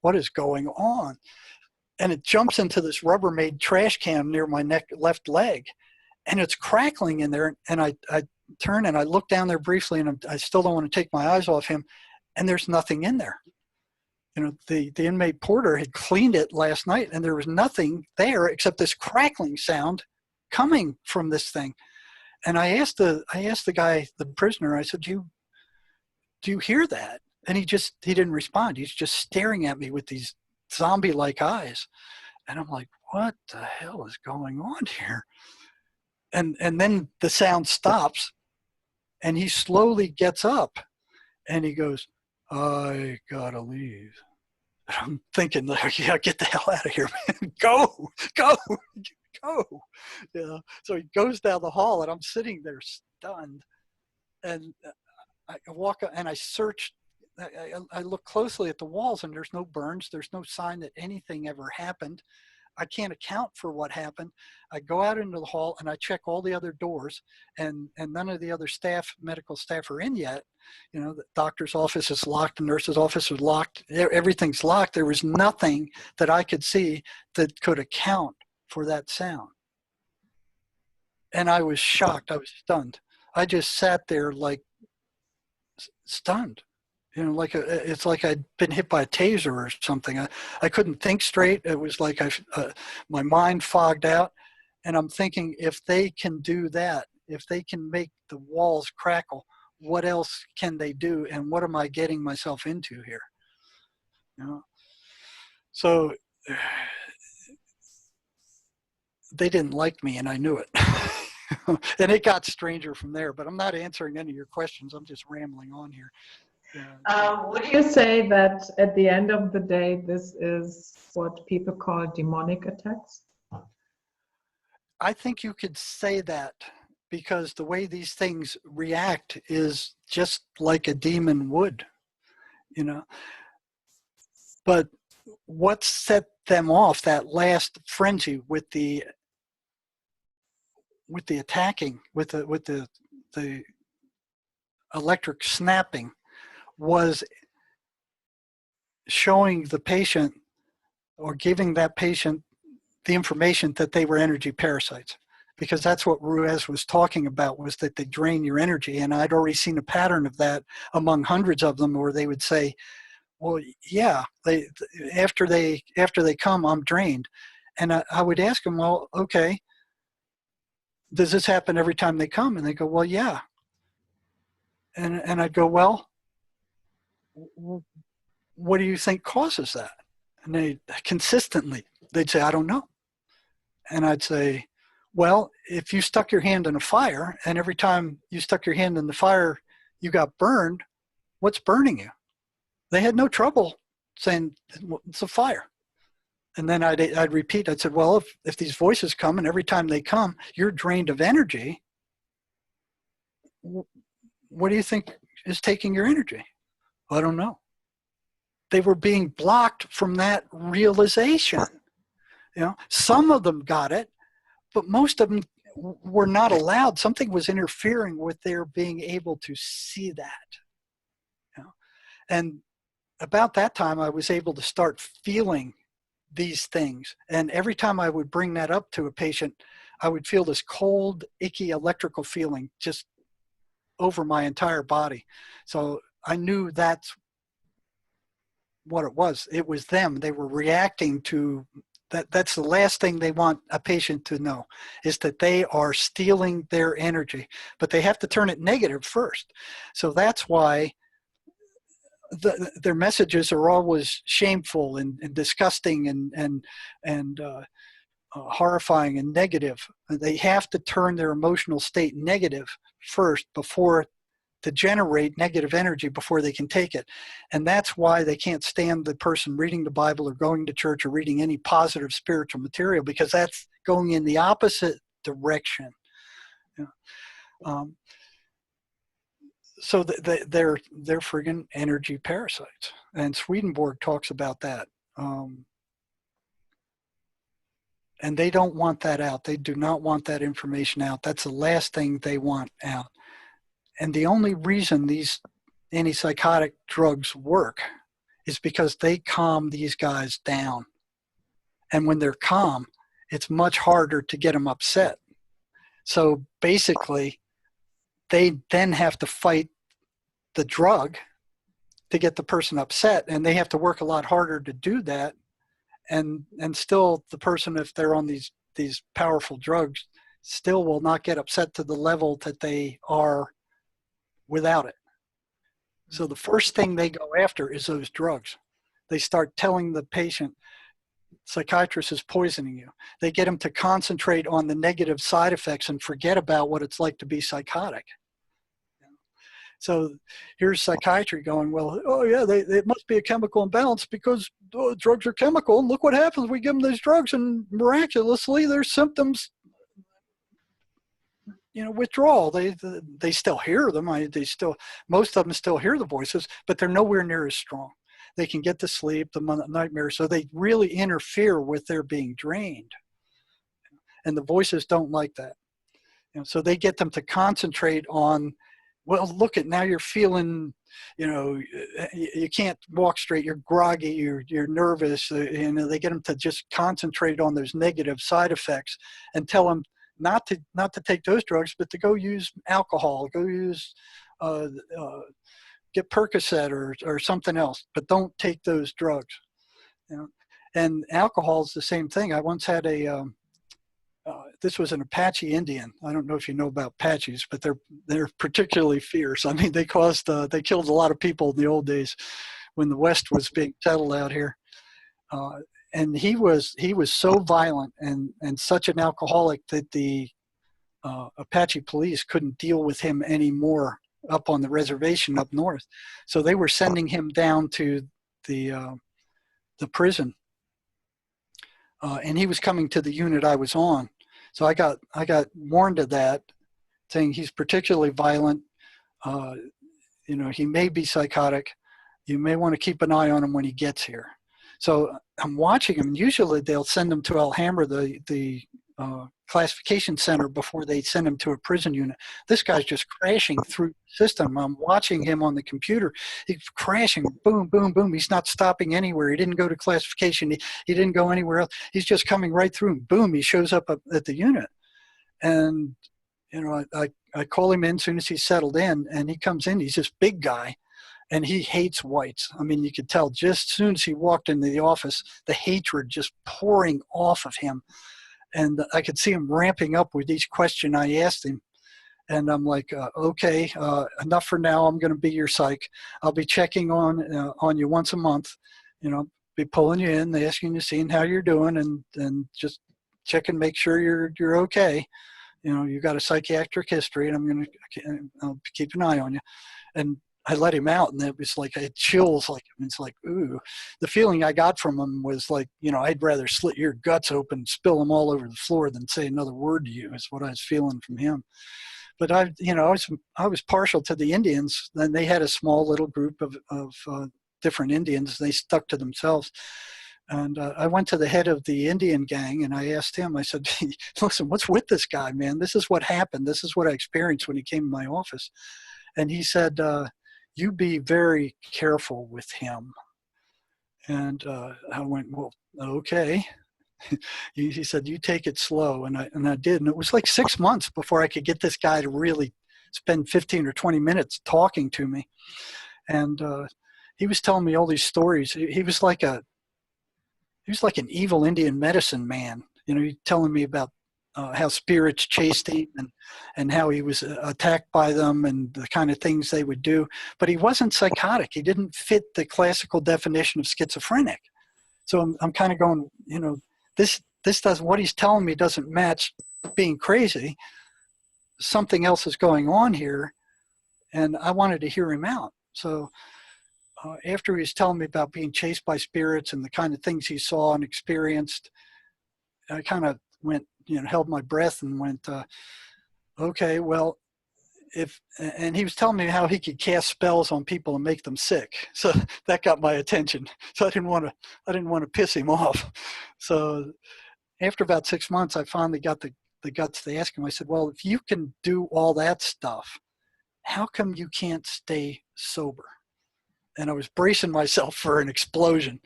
what is going on? And it jumps into this Rubbermaid trash can near my left leg. And it's crackling in there. And I turn and I look down there briefly, and I still don't want to take my eyes off him. And there's nothing in there. You know, the inmate porter had cleaned it last night, and there was nothing there except this crackling sound coming from this thing. And I asked the guy, the prisoner, I said, do you hear that? And he didn't respond. He's just staring at me with these zombie-like eyes. And I'm like, what the hell is going on here? And then the sound stops, and he slowly gets up, and he goes, I gotta leave. And I'm thinking, like, yeah, get the hell out of here, man. Go. Yeah. So he goes down the hall, and I'm sitting there stunned. And I walk up and I search. I look closely at the walls, and there's no burns. There's no sign that anything ever happened. I can't account for what happened. I go out into the hall, and I check all the other doors, and none of the other medical staff are in yet. You know, the doctor's office is locked, the nurse's office is locked. Everything's locked. There was nothing that I could see that could account for that sound. And I was shocked. I was stunned. I just sat there like stunned. You know, it's like I'd been hit by a taser or something. I couldn't think straight. It was like my mind fogged out. And I'm thinking, if they can do that, if they can make the walls crackle, what else can they do? And what am I getting myself into here? You know? So they didn't like me, and I knew it. And it got stranger from there. But I'm not answering any of your questions. I'm just rambling on here. Would you say that at the end of the day, this is what people call demonic attacks? I think you could say that, because the way these things react is just like a demon would, you know. But what set them off, that last frenzy with the attacking, with the electric snapping, was showing the patient or giving that patient the information that they were energy parasites, because that's what Ruiz was talking about, was that they drain your energy. And I'd already seen a pattern of that among hundreds of them, where they would say, well, yeah, after they come, I'm drained. And I would ask them, well, okay, does this happen every time they come? And they go, well, yeah. And I'd go, well, what do you think causes that? And they consistently, they'd say, I don't know. And I'd say, well, if you stuck your hand in a fire, and every time you stuck your hand in the fire, you got burned, what's burning you? They had no trouble saying, it's a fire. And then I'd repeat, I'd say, well, if these voices come, and every time they come, you're drained of energy, what do you think is taking your energy? I don't know. They were being blocked from that realization. You know, some of them got it, but most of them were not allowed. Something was interfering with their being able to see that. You know? And about that time, I was able to start feeling these things. And every time I would bring that up to a patient, I would feel this cold, icky electrical feeling just over my entire body. So I knew that's what it was. It was them. They were reacting to that. That's the last thing they want a patient to know, is that they are stealing their energy, but they have to turn it negative first. So that's why their messages are always shameful and disgusting and horrifying and negative. They have to turn their emotional state negative first to generate negative energy before they can take it. And that's why they can't stand the person reading the Bible or going to church or reading any positive spiritual material, because that's going in the opposite direction. You know? So they're friggin' energy parasites. And Swedenborg talks about that. And they don't want that out. They do not want that information out. That's the last thing they want out. And the only reason these antipsychotic drugs work is because they calm these guys down. And when they're calm, it's much harder to get them upset. So basically, they then have to fight the drug to get the person upset, and they have to work a lot harder to do that. And still, the person, if they're on these powerful drugs, still will not get upset to the level that they are without it. So the first thing they go after is those drugs. They start telling the patient, psychiatrist is poisoning you. They get them to concentrate on the negative side effects and forget about what it's like to be psychotic. So here's psychiatry going, well, oh yeah, it must be a chemical imbalance because drugs are chemical. And look what happens. We give them these drugs and miraculously their symptoms, withdrawal. They still hear them. Most of them still hear the voices, but they're nowhere near as strong. They can get to sleep, the nightmares. So they really interfere with their being drained. And the voices don't like that. So they get them to concentrate on, well, look at, now you're feeling, you can't walk straight, you're groggy, you're nervous. They get them to just concentrate on those negative side effects and tell them not to take those drugs, but to go use alcohol, go use, get Percocet or something else, but don't take those drugs. And alcohol is the same thing. I once had this was an Apache Indian. I don't know if you know about Apaches, but they're particularly fierce. I mean, they killed a lot of people in the old days when the West was being settled out here. And he was so violent and such an alcoholic that the Apache police couldn't deal with him anymore up on the reservation up north. So they were sending him down to the prison. And he was coming to the unit I was on. So I got warned of that, saying he's particularly violent. He may be psychotic. You may want to keep an eye on him when he gets here. So I'm watching him. Usually they'll send him to Alhambra, the classification center before they send him to a prison unit. This guy's just crashing through the system. I'm watching him on the computer. He's crashing, boom, boom, boom. He's not stopping anywhere. He didn't go to classification. He didn't go anywhere else. He's just coming right through, and boom, he shows up at the unit. And, you know, I call him in as soon as he's settled in, and he comes in. He's this big guy, and he hates whites. I mean, you could tell just as soon as he walked into the office, the hatred just pouring off of him. And I could see him ramping up with each question I asked him. And I'm like, okay, enough for now. I'm going to be your psych. I'll be checking on you once a month. You know, be pulling you in, asking you, seeing how you're doing, and just check and make sure you're okay. You know, you got a psychiatric history, and I'll keep an eye on you. And I let him out, and it was like I had chills. Like, it's like, ooh. The feeling I got from him was like, you know, I'd rather slit your guts open, spill them all over the floor than say another word to you. Is what I was feeling from him. But I was partial to the Indians. Then they had a small little group of different Indians. They stuck to themselves. And I went to the head of the Indian gang, and I asked him. I said, "Listen, what's with this guy, man? This is what happened. This is what I experienced when he came to my office." And he said, "You be very careful with him." And I went, "Well, okay." He said, "You take it slow," and I did. And it was like 6 months before I could get this guy to really spend 15 or 20 minutes talking to me. And he was telling me all these stories. He was like an evil Indian medicine man. You know, he telling me about how spirits chased him and how he was attacked by them and the kind of things they would do. But he wasn't psychotic. He didn't fit the classical definition of schizophrenic. So I'm kind of going, you know, this doesn't, what he's telling me doesn't match being crazy. Something else is going on here, and I wanted to hear him out. So after he was telling me about being chased by spirits and the kind of things he saw and experienced, I kind of went, you know, held my breath and went, okay, well, and he was telling me how he could cast spells on people and make them sick. So that got my attention. So I didn't want to piss him off. So after about 6 months, I finally got the guts to ask him. I said, "Well, if you can do all that stuff, how come you can't stay sober?" And I was bracing myself for an explosion.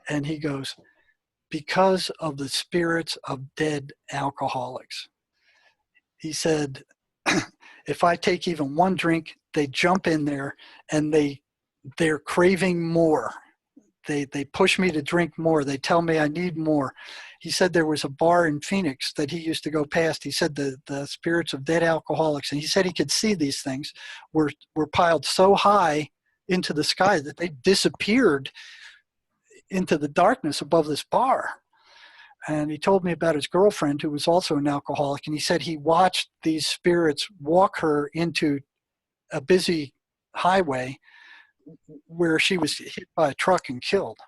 And he goes, "Because of the spirits of dead alcoholics." He said, "If I take even one drink, they jump in there and they're craving more. They push me to drink more. They tell me I need more." He said there was a bar in Phoenix that he used to go past. He said the spirits of dead alcoholics, and he said he could see these things were piled so high into the sky that they disappeared into the darkness above this bar. And he told me about his girlfriend, who was also an alcoholic, and he said he watched these spirits walk her into a busy highway where she was hit by a truck and killed.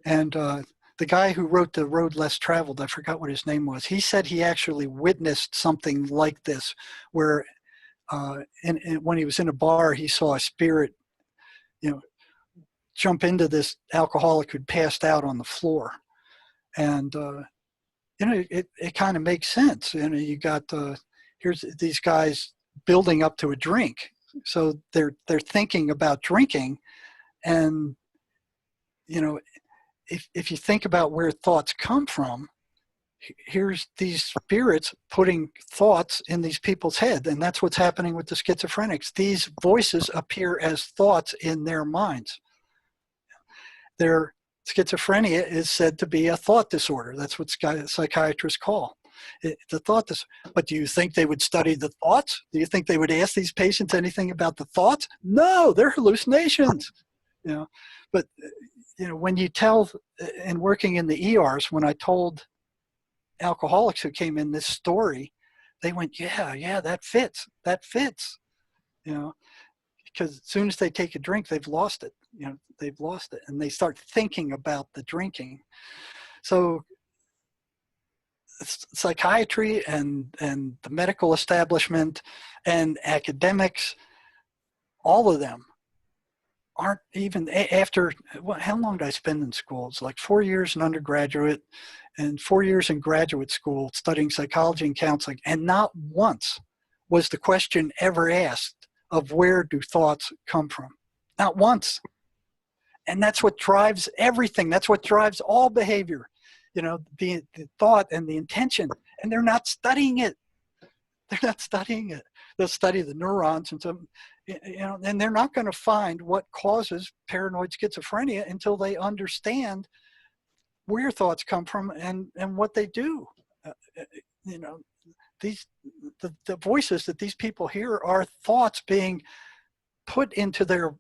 And the guy who wrote The Road Less Traveled, I forgot what his name was, he said he actually witnessed something like this, where when he was in a bar, he saw a spirit, you know, jump into this alcoholic who'd passed out on the floor. And, you know, it kind of makes sense. You know, you got, here's these guys building up to a drink. So they're thinking about drinking. And, you know, if you think about where thoughts come from, here's these spirits putting thoughts in these people's head. And that's what's happening with the schizophrenics. These voices appear as thoughts in their minds. Their schizophrenia is said to be a thought disorder. That's what psychiatrists call it, the thought disorder. But do you think they would study the thoughts? Do you think they would ask these patients anything about the thoughts? No, they're hallucinations. You know, but you know, when you tell, and working in the ERs, when I told alcoholics who came in this story, they went, yeah, that fits. You know, because as soon as they take a drink, they've lost it. You know, they've lost it, and they start thinking about the drinking. So psychiatry and the medical establishment and academics, all of them aren't even after, well, how long did I spend in school? It's like 4 years in undergraduate and 4 years in graduate school studying psychology and counseling. And not once was the question ever asked of where do thoughts come from? Not once. And that's what drives everything. That's what drives all behavior. You know, the thought and the intention. And they're not studying it. They're not studying it. They'll study the neurons and some, you know, and they're not going to find what causes paranoid schizophrenia until they understand where thoughts come from and what they do. You know, the voices that these people hear are thoughts being put into their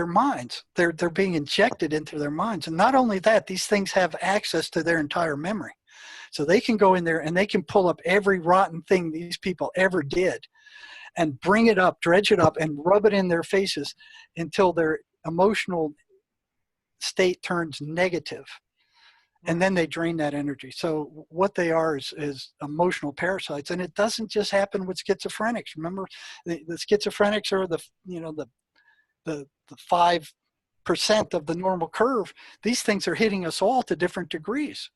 minds. They're being injected into their minds. And not only that, these things have access to their entire memory. So they can go in there and they can pull up every rotten thing these people ever did and bring it up, dredge it up, and rub it in their faces until their emotional state turns negative. And then they drain that energy. So what they are is emotional parasites. And it doesn't just happen with schizophrenics. Remember, the schizophrenics are the 5% of the normal curve. These things are hitting us all to different degrees.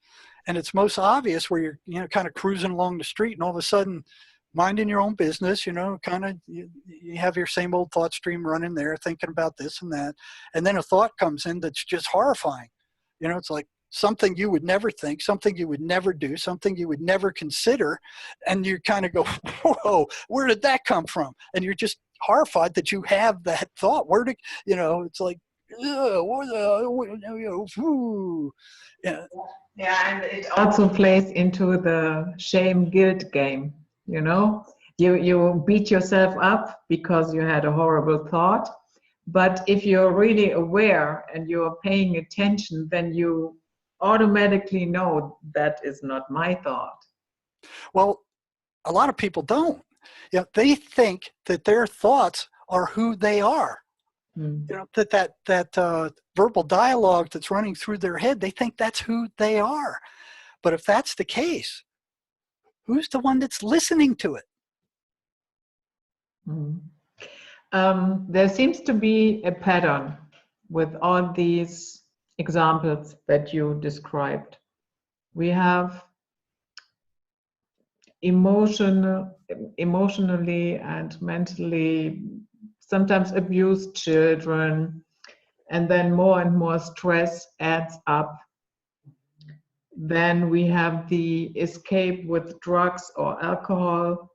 And it's most obvious where you're, you know, kind of cruising along the street and all of a sudden minding your own business, you know, kind of you have your same old thought stream running there, thinking about this and that. And then a thought comes in that's just horrifying. You know, it's like something you would never think, something you would never do, something you would never consider. And you kind of go, whoa, where did that come from? And you're just horrified that you have that thought. Where did, you know, it's like, yeah. Yeah, and it also plays into the shame guilt game. You know, you beat yourself up because you had a horrible thought, but if you're really aware and you're paying attention, then you automatically know that is not my thought. Well, a lot of people don't. You know, they think that their thoughts are who they are. You know, that verbal dialogue that's running through their head, they think that's who they are. But if that's the case, who's the one that's listening to it? There seems to be a pattern with all these examples that you described. We have emotionally and mentally sometimes abused children, and then more and more stress adds up. Then we have the escape with drugs or alcohol.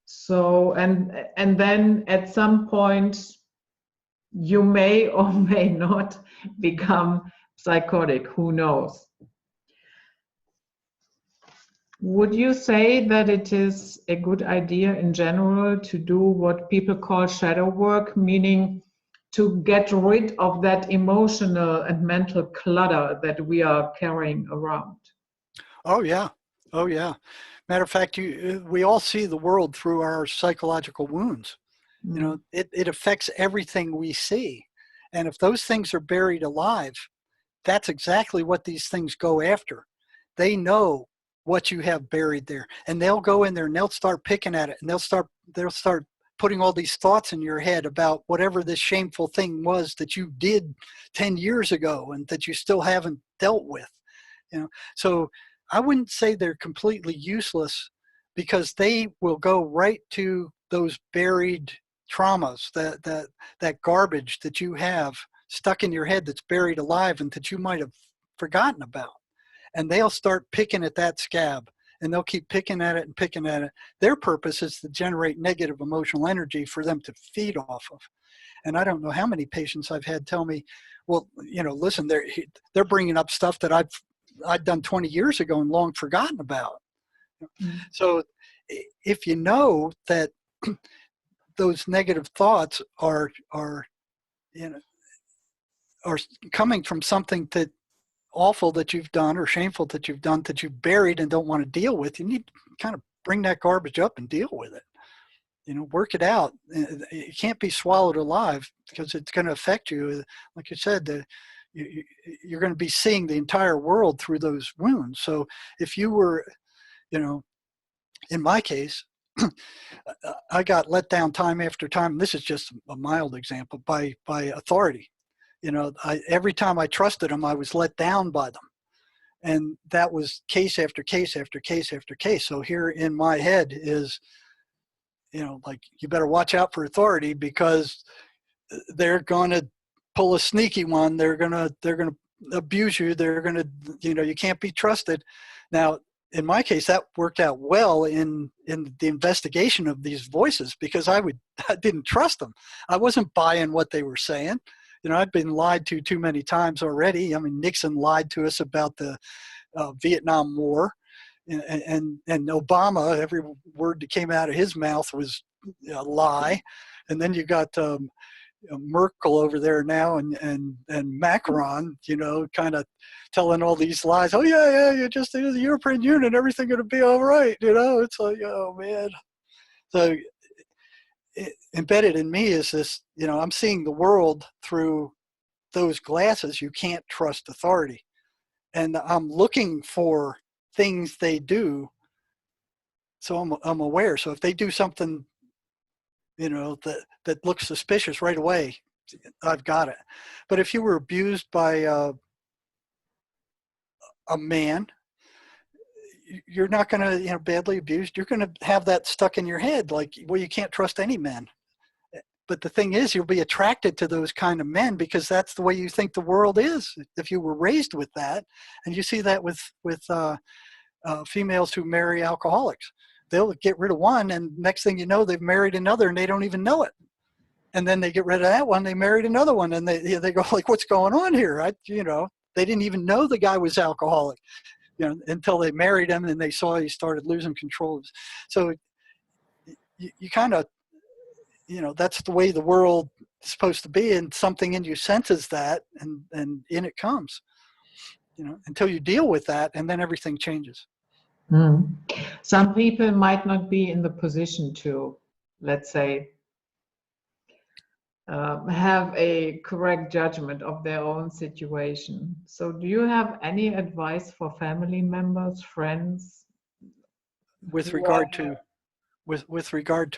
So, and then at some point, you may or may not become psychotic, who knows? Would you say that it is a good idea in general to do what people call shadow work, meaning to get rid of that emotional and mental clutter that we are carrying around? Oh, yeah. Oh, yeah. Matter of fact, we all see the world through our psychological wounds. You know, it affects everything we see. And if those things are buried alive, that's exactly what these things go after. They know what you have buried there, and they'll go in there and they'll start picking at it, and they'll start putting all these thoughts in your head about whatever this shameful thing was that you did 10 years ago and that you still haven't dealt with. You know, so I wouldn't say they're completely useless, because they will go right to those buried traumas, that garbage that you have stuck in your head that's buried alive and that you might have forgotten about. And they'll start picking at that scab, and they'll keep picking at it and picking at it. Their purpose is to generate negative emotional energy for them to feed off of. And I don't know how many patients I've had tell me, well, you know, listen, they're bringing up stuff that I'd done 20 years ago and long forgotten about. So if you know that those negative thoughts are you know, are coming from something that awful that you've done or shameful that you've done that you've buried and don't want to deal with, you need to kind of bring that garbage up and deal with it. You know, work it out. It can't be swallowed alive, because it's going to affect you. Like you said, you're going to be seeing the entire world through those wounds. So if you were, you know, in my case, I got let down time after time. This is just a mild example by authority. You know, every time I trusted them, I was let down by them. And that was case after case after case after case. So here in my head is, you know, like, you better watch out for authority because they're going to pull a sneaky one. They're going to abuse you. They're going to, you know, you can't be trusted. Now, in my case, that worked out well in the investigation of these voices because I didn't trust them. I wasn't buying what they were saying. You know, I'd been lied to too many times already. I mean, Nixon lied to us about the Vietnam War, and Obama, every word that came out of his mouth was a lie. And then you got Merkel over there now, and Macron, you know, kind of telling all these lies. Oh yeah, you're just the European Union, everything gonna be all right. You know, it's like, oh man. So embedded in me is this, you know, I'm seeing the world through those glasses. You can't trust authority, and I'm looking for things they do. So I'm aware. So if they do something, you know, that looks suspicious right away, I've got it. But if you were abused by a man, you're not going to, you know, badly abused, you're going to have that stuck in your head, like, well, you can't trust any men. But the thing is, you'll be attracted to those kind of men because that's the way you think the world is. If you were raised with that, and you see that with females who marry alcoholics, they'll get rid of one, and next thing you know, they've married another, and they don't even know it. And then they get rid of that one, they married another one, and they go like, "What's going on here?" You know, they didn't even know the guy was alcoholic, you know, until they married him, and they saw he started losing control. So you kind of, you know, that's the way the world is supposed to be, and something in you senses that, and in it comes, you know, until you deal with that, and then everything changes. Some people might not be in the position to, let's say, have a correct judgment of their own situation. So do you have any advice for family members, friends? With regard to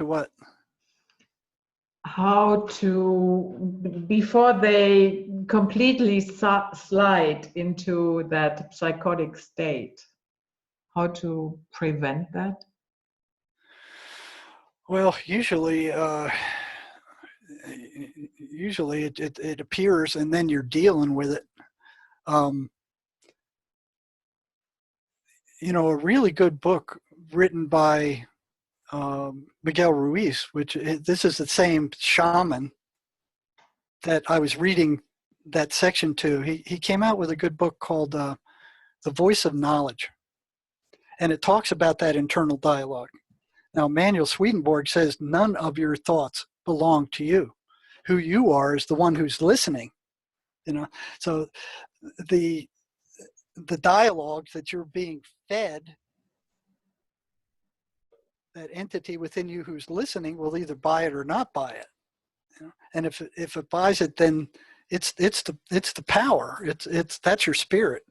what? How to, before they completely slide into that psychotic state, how to prevent that? Well, usually it appears, and then you're dealing with it. You know, a really good book written by Miguel Ruiz, this is the same shaman that I was reading that section to. He came out with a good book called The Voice of Knowledge, and it talks about that internal dialogue. Now, Manuel Swedenborg says none of your thoughts belong to you. Who you are is the one who's listening. You know, so the dialogue that you're being fed, that entity within you who's listening will either buy it or not buy it. You know? And if it buys it, then it's the power. That's your spirit.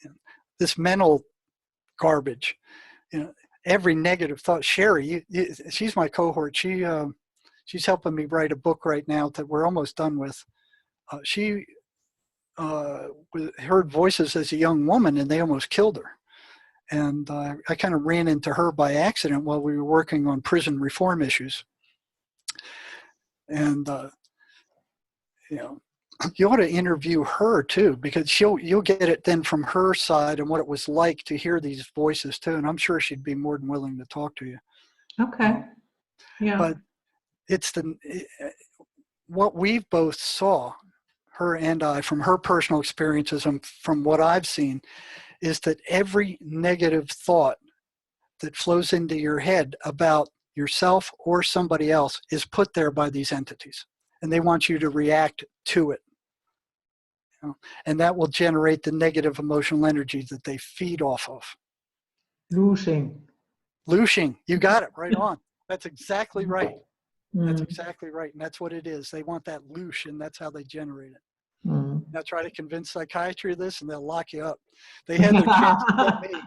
You know, this mental garbage. You know, every negative thought. Sherry, she's my cohort. She's helping me write a book right now that we're almost done with. She heard voices as a young woman, and they almost killed her. And I kind of ran into her by accident while we were working on prison reform issues. And you know, you ought to interview her too, because you'll get it then from her side and what it was like to hear these voices too. And I'm sure she'd be more than willing to talk to you. Okay. Yeah. But it's what we've both saw, her and I, from her personal experiences and from what I've seen, is that every negative thought that flows into your head about yourself or somebody else is put there by these entities, and they want you to react to it. You know? And that will generate the negative emotional energy that they feed off of. Looshing. You got it right on. That's exactly right. That's exactly right. And that's what it is. They want that loosh, and that's how they generate it. Now try to convince psychiatry of this, and they'll lock you up. They had their chance to get me.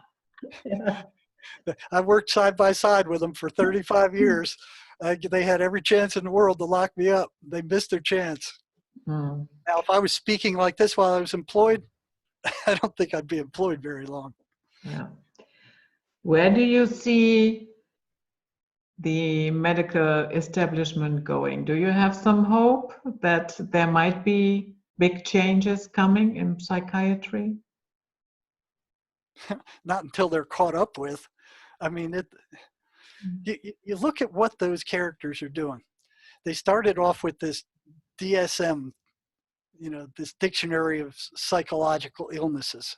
Yeah. I worked side by side with them for 35 years. They had every chance in the world to lock me up. They missed their chance. Mm. Now, if I was speaking like this while I was employed, I don't think I'd be employed very long. Yeah. Where do you see the medical establishment going? Do you have some hope that there might be big changes coming in psychiatry? Not until they're caught up with. I mean, you look at what those characters are doing. They started off with this DSM, this dictionary of psychological illnesses,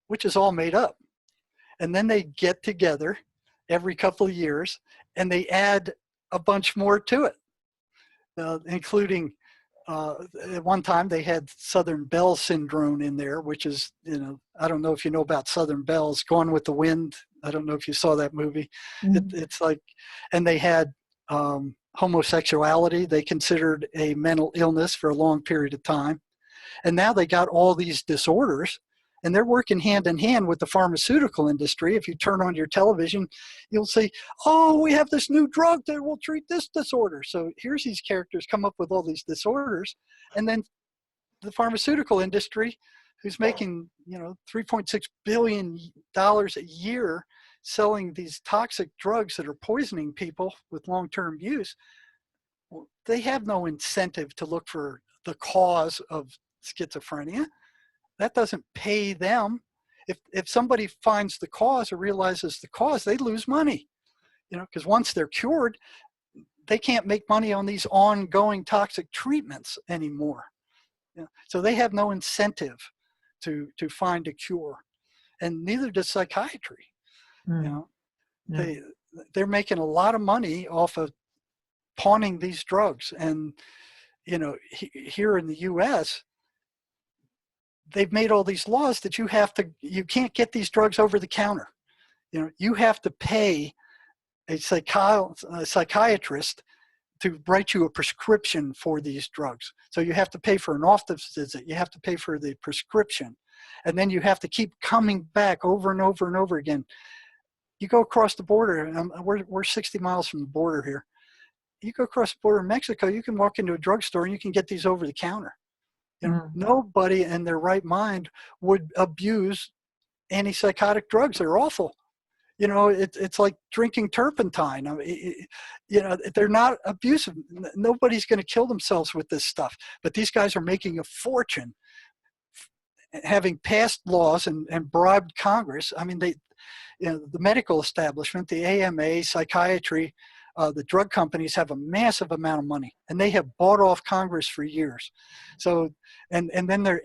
which is all made up. And then they get together every couple of years and they add a bunch more to it, including at one time they had Southern Belle syndrome in there, which is, I don't know if you know about Southern Belle's Gone with the Wind. I don't know if you saw that movie. It's like, and they had homosexuality. They considered a mental illness for a long period of time. And now they got all these disorders. And they're working hand in hand with the pharmaceutical industry. If you turn on your television, you'll see, oh, we have this new drug that will treat this disorder. So here's these characters come up with all these disorders. And then the pharmaceutical industry, who's making, $3.6 billion a year selling these toxic drugs that are poisoning people with long-term use, they have no incentive to look for the cause of schizophrenia. That doesn't pay them. If somebody finds the cause or realizes the cause, they lose money, because once they're cured, they can't make money on these ongoing toxic treatments anymore. So they have no incentive to find a cure, and neither does psychiatry. They're making a lot of money off of pawning these drugs, and here in the U.S., they've made all these laws that you can't get these drugs over the counter. You have to pay a psychiatrist to write you a prescription for these drugs. So you have to pay for an office visit. You have to pay for the prescription. And then you have to keep coming back over and over and over again. You go across the border, and we're 60 miles from the border here. You go across the border in Mexico, you can walk into a drugstore and you can get these over the counter. Nobody in their right mind would abuse antipsychotic drugs. They're awful. It's like drinking turpentine. They're not abusive. Nobody's going to kill themselves with this stuff. But these guys are making a fortune, having passed laws and bribed Congress. I mean, the medical establishment, the AMA, psychiatry, the drug companies have a massive amount of money, and they have bought off Congress for years. So, and then they're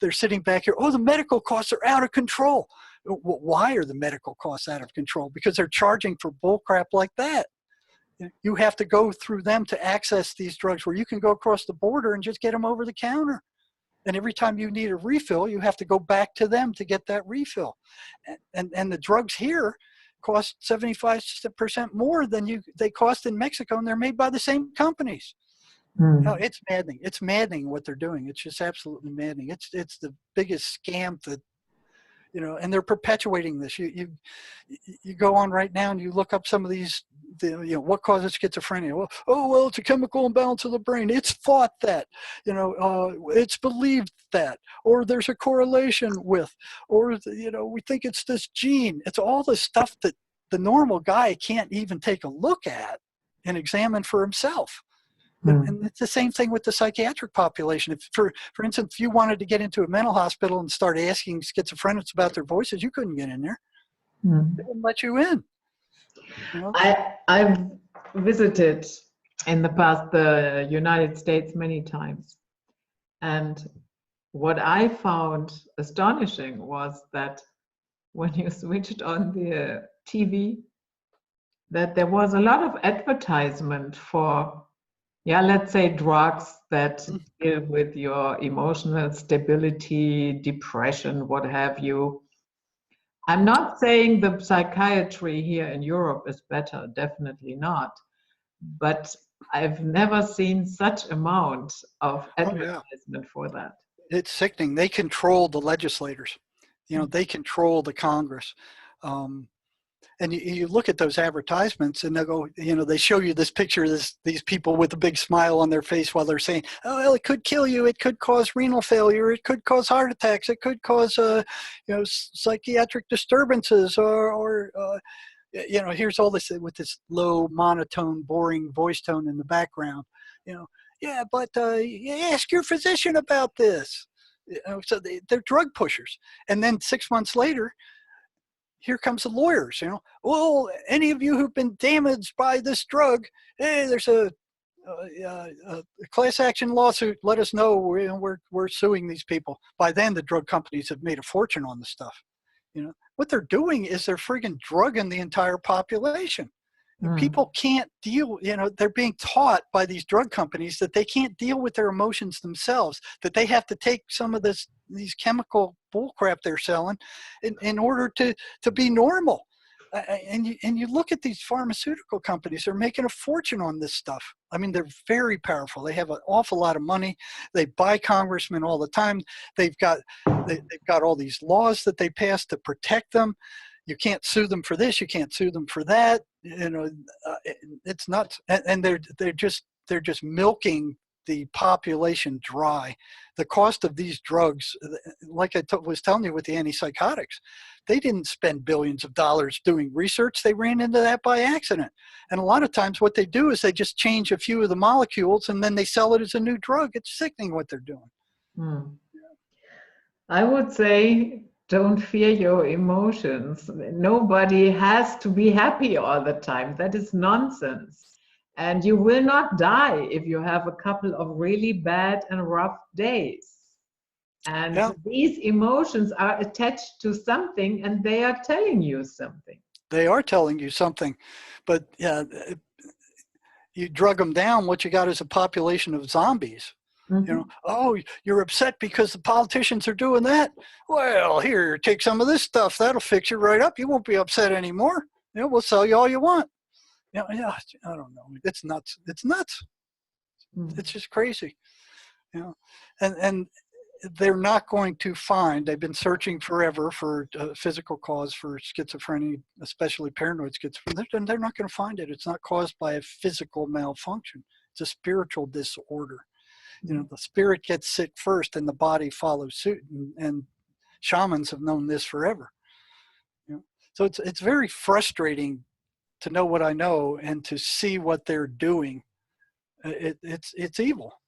sitting back here. Oh, the medical costs are out of control. Why are the medical costs out of control? Because they're charging for bull crap like that. You have to go through them to access these drugs, where you can go across the border and just get them over the counter. And every time you need a refill, you have to go back to them to get that refill. And the drugs here cost 75% more than they cost in Mexico, and they're made by the same companies. No, it's maddening. It's maddening what they're doing. It's just absolutely maddening. It's the biggest scam that, and they're perpetuating this. You go on right now and you look up some of these, what causes schizophrenia? Well, it's a chemical imbalance of the brain. It's thought that, it's believed that, or there's a correlation with, or, we think it's this gene. It's all the stuff that the normal guy can't even take a look at and examine for himself. And it's the same thing with the psychiatric population. If, for instance, if you wanted to get into a mental hospital and start asking schizophrenics about their voices, you couldn't get in there. They wouldn't let you in. I've visited in the past the United States many times. And what I found astonishing was that when you switched on the TV, that there was a lot of advertisement for, let's say, drugs that deal with your emotional stability, depression, what have you. I'm not saying the psychiatry here in Europe is better, definitely not. But I've never seen such amount of advertisement for that. It's sickening. They control the legislators. They control the Congress. And you look at those advertisements and they'll go, they show you this picture of these people with a big smile on their face while they're saying, oh, well, it could kill you. It could cause renal failure. It could cause heart attacks. It could cause, psychiatric disturbances or here's all this with this low, monotone, boring voice tone in the background, yeah, but ask your physician about this. So they're drug pushers. And then 6 months later, here comes the lawyers, well, any of you who've been damaged by this drug, hey, there's a class action lawsuit. Let us know. We're suing these people. By then, the drug companies have made a fortune on this stuff. What they're doing is they're friggin' drugging the entire population. People can't deal, they're being taught by these drug companies that they can't deal with their emotions themselves, that they have to take some of these chemical bullcrap they're selling in order to be normal. And you look at these pharmaceutical companies, they're making a fortune on this stuff. I mean, they're very powerful. They have an awful lot of money. They buy congressmen all the time. They've got all these laws that they pass to protect them. You can't sue them for this. You can't sue them for that. It's nuts. And they're just milking the population dry. The cost of these drugs, like I was telling you with the antipsychotics, they didn't spend billions of dollars doing research. They ran into that by accident. And a lot of times what they do is they just change a few of the molecules and then they sell it as a new drug. It's sickening what they're doing. I would say, don't fear your emotions. Nobody has to be happy all the time. That is nonsense. And you will not die if you have a couple of really bad and rough days. And these emotions are attached to something and they are telling you something. They are telling you something. But you drug them down, what you got is a population of zombies. Oh, you're upset because the politicians are doing that? Well, here, take some of this stuff. That'll fix you right up. You won't be upset anymore. We'll sell you all you want. I don't know. It's nuts. It's nuts. It's just crazy. And they're not going to find, they've been searching forever for a physical cause for schizophrenia, especially paranoid schizophrenia. They're not going to find it. It's not caused by a physical malfunction. It's a spiritual disorder. The spirit gets sick first and the body follows suit. And shamans have known this forever. So it's very frustrating to know what I know and to see what they're doing. It's evil.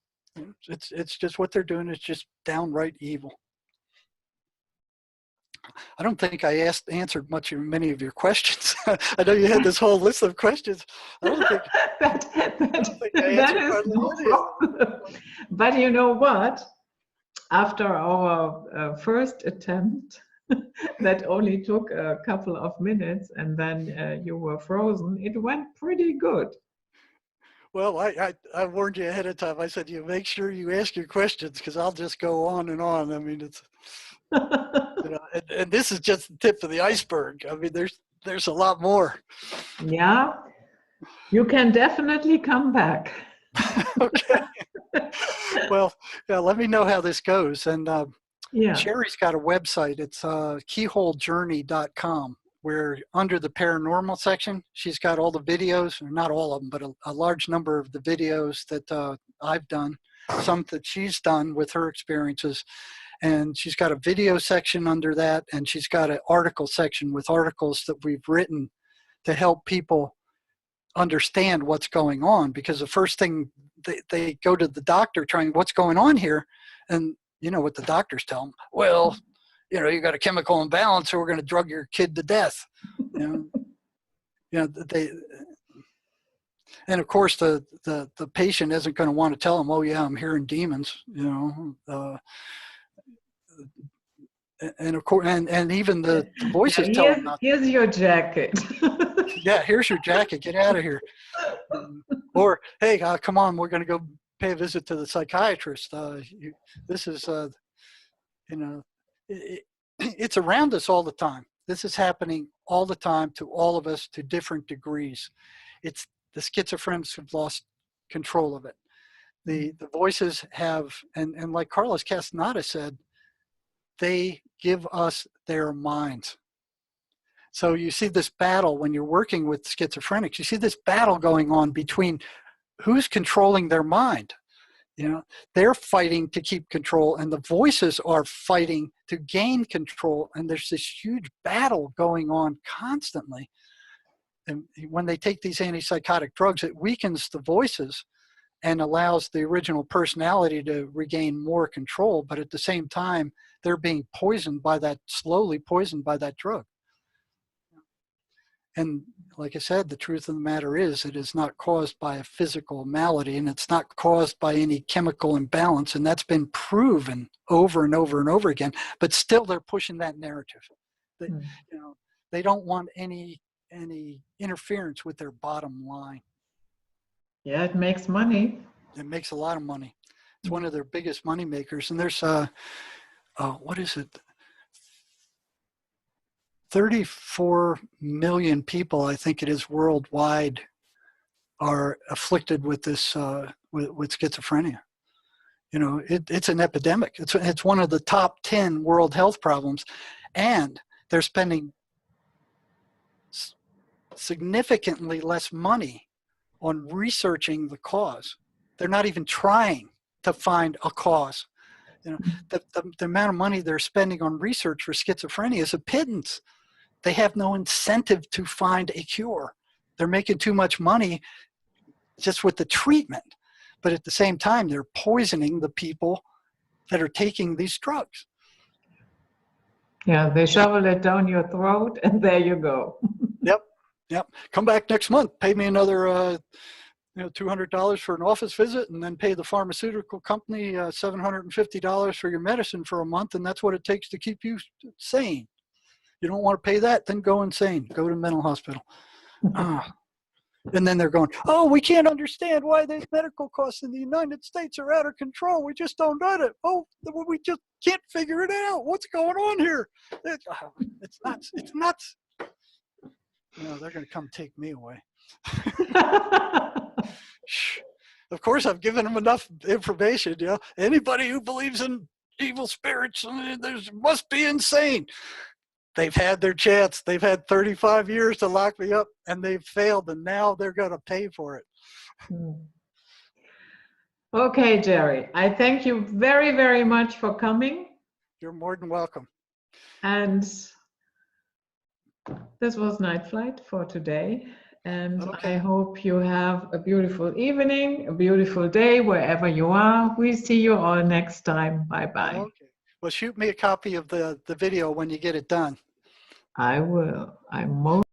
It's just what they're doing is just downright evil. I don't think I answered many of your questions. I know you had this whole list of questions. I don't think that is no problem. But you know what? After our first attempt, that only took a couple of minutes, and then you were frozen. It went pretty good. Well, I warned you ahead of time. I said, you make sure you ask your questions because I'll just go on and on. I mean, it's and this is just the tip of the iceberg. I mean, there's a lot more. Yeah, you can definitely come back. Okay. Well, let me know how this goes. And Sherry's got a website. It's keyholejourney.com, where under the paranormal section, she's got all the videos, or not all of them, but a large number of the videos that I've done, some that she's done with her experiences. And she's got a video section under that, and she's got an article section with articles that we've written to help people understand what's going on. Because the first thing they go to the doctor trying, what's going on here? And you know what the doctors tell them? Well, you got a chemical imbalance, or we're going to drug your kid to death. And of course the patient isn't going to want to tell them, oh yeah, I'm hearing demons. And of course, and even the voices tell them. Here's your jacket. Yeah, here's your jacket. Get out of here. Or hey, come on, we're going to go pay a visit to the psychiatrist. This is, it's around us all the time. This is happening all the time to all of us to different degrees. It's the schizophrenics have lost control of it. The voices have, and like Carlos Castaneda said, they give us their minds. So you see this battle when you're working with schizophrenics. You see this battle going on between who's controlling their mind. You know, they're fighting to keep control, and the voices are fighting to gain control. And there's this huge battle going on constantly. And when they take these antipsychotic drugs, it weakens the voices and allows the original personality to regain more control. But at the same time, they're being poisoned by that, slowly poisoned by that drug. And like I said, the truth of the matter is it is not caused by a physical malady, and it's not caused by any chemical imbalance. And that's been proven over and over and over again. But still, they're pushing that narrative. They, you know, they don't want any interference with their bottom line. Yeah, it makes money. It makes a lot of money. It's one of their biggest money makers. And there's what is it? 34 million people, I think it is, worldwide are afflicted with this, with schizophrenia. You know, it's an epidemic. It's one of the top 10 world health problems, and they're spending significantly less money on researching the cause. They're not even trying to find a cause. You know, the amount of money they're spending on research for schizophrenia is a pittance. They have no incentive to find a cure. They're making too much money just with the treatment. But at the same time, they're poisoning the people that are taking these drugs. Yeah, they shovel it down your throat, and there you go. Yep. Come back next month. Pay me another $200 for an office visit, and then pay the pharmaceutical company $750 for your medicine for a month, and that's what it takes to keep you sane. You don't want to pay that, then go insane. Go to a mental hospital. And then they're going, oh, we can't understand why these medical costs in the United States are out of control. We just don't get it. Oh, we just can't figure it out. What's going on here? It's nuts. It's nuts. You know, they're going to come take me away. Of course, I've given them enough information. You know, anybody who believes in evil spirits, must be insane. They've had their chance. They've had 35 years to lock me up, and they've failed, and now they're going to pay for it. Okay, Jerry, I thank you very, very much for coming. You're more than welcome. And this was Nightflight for today. And okay. I hope you have a beautiful evening, a beautiful day, wherever you are. We see you all next time. Bye-bye. Okay. Well, shoot me a copy of the video when you get it done. I will. I'm most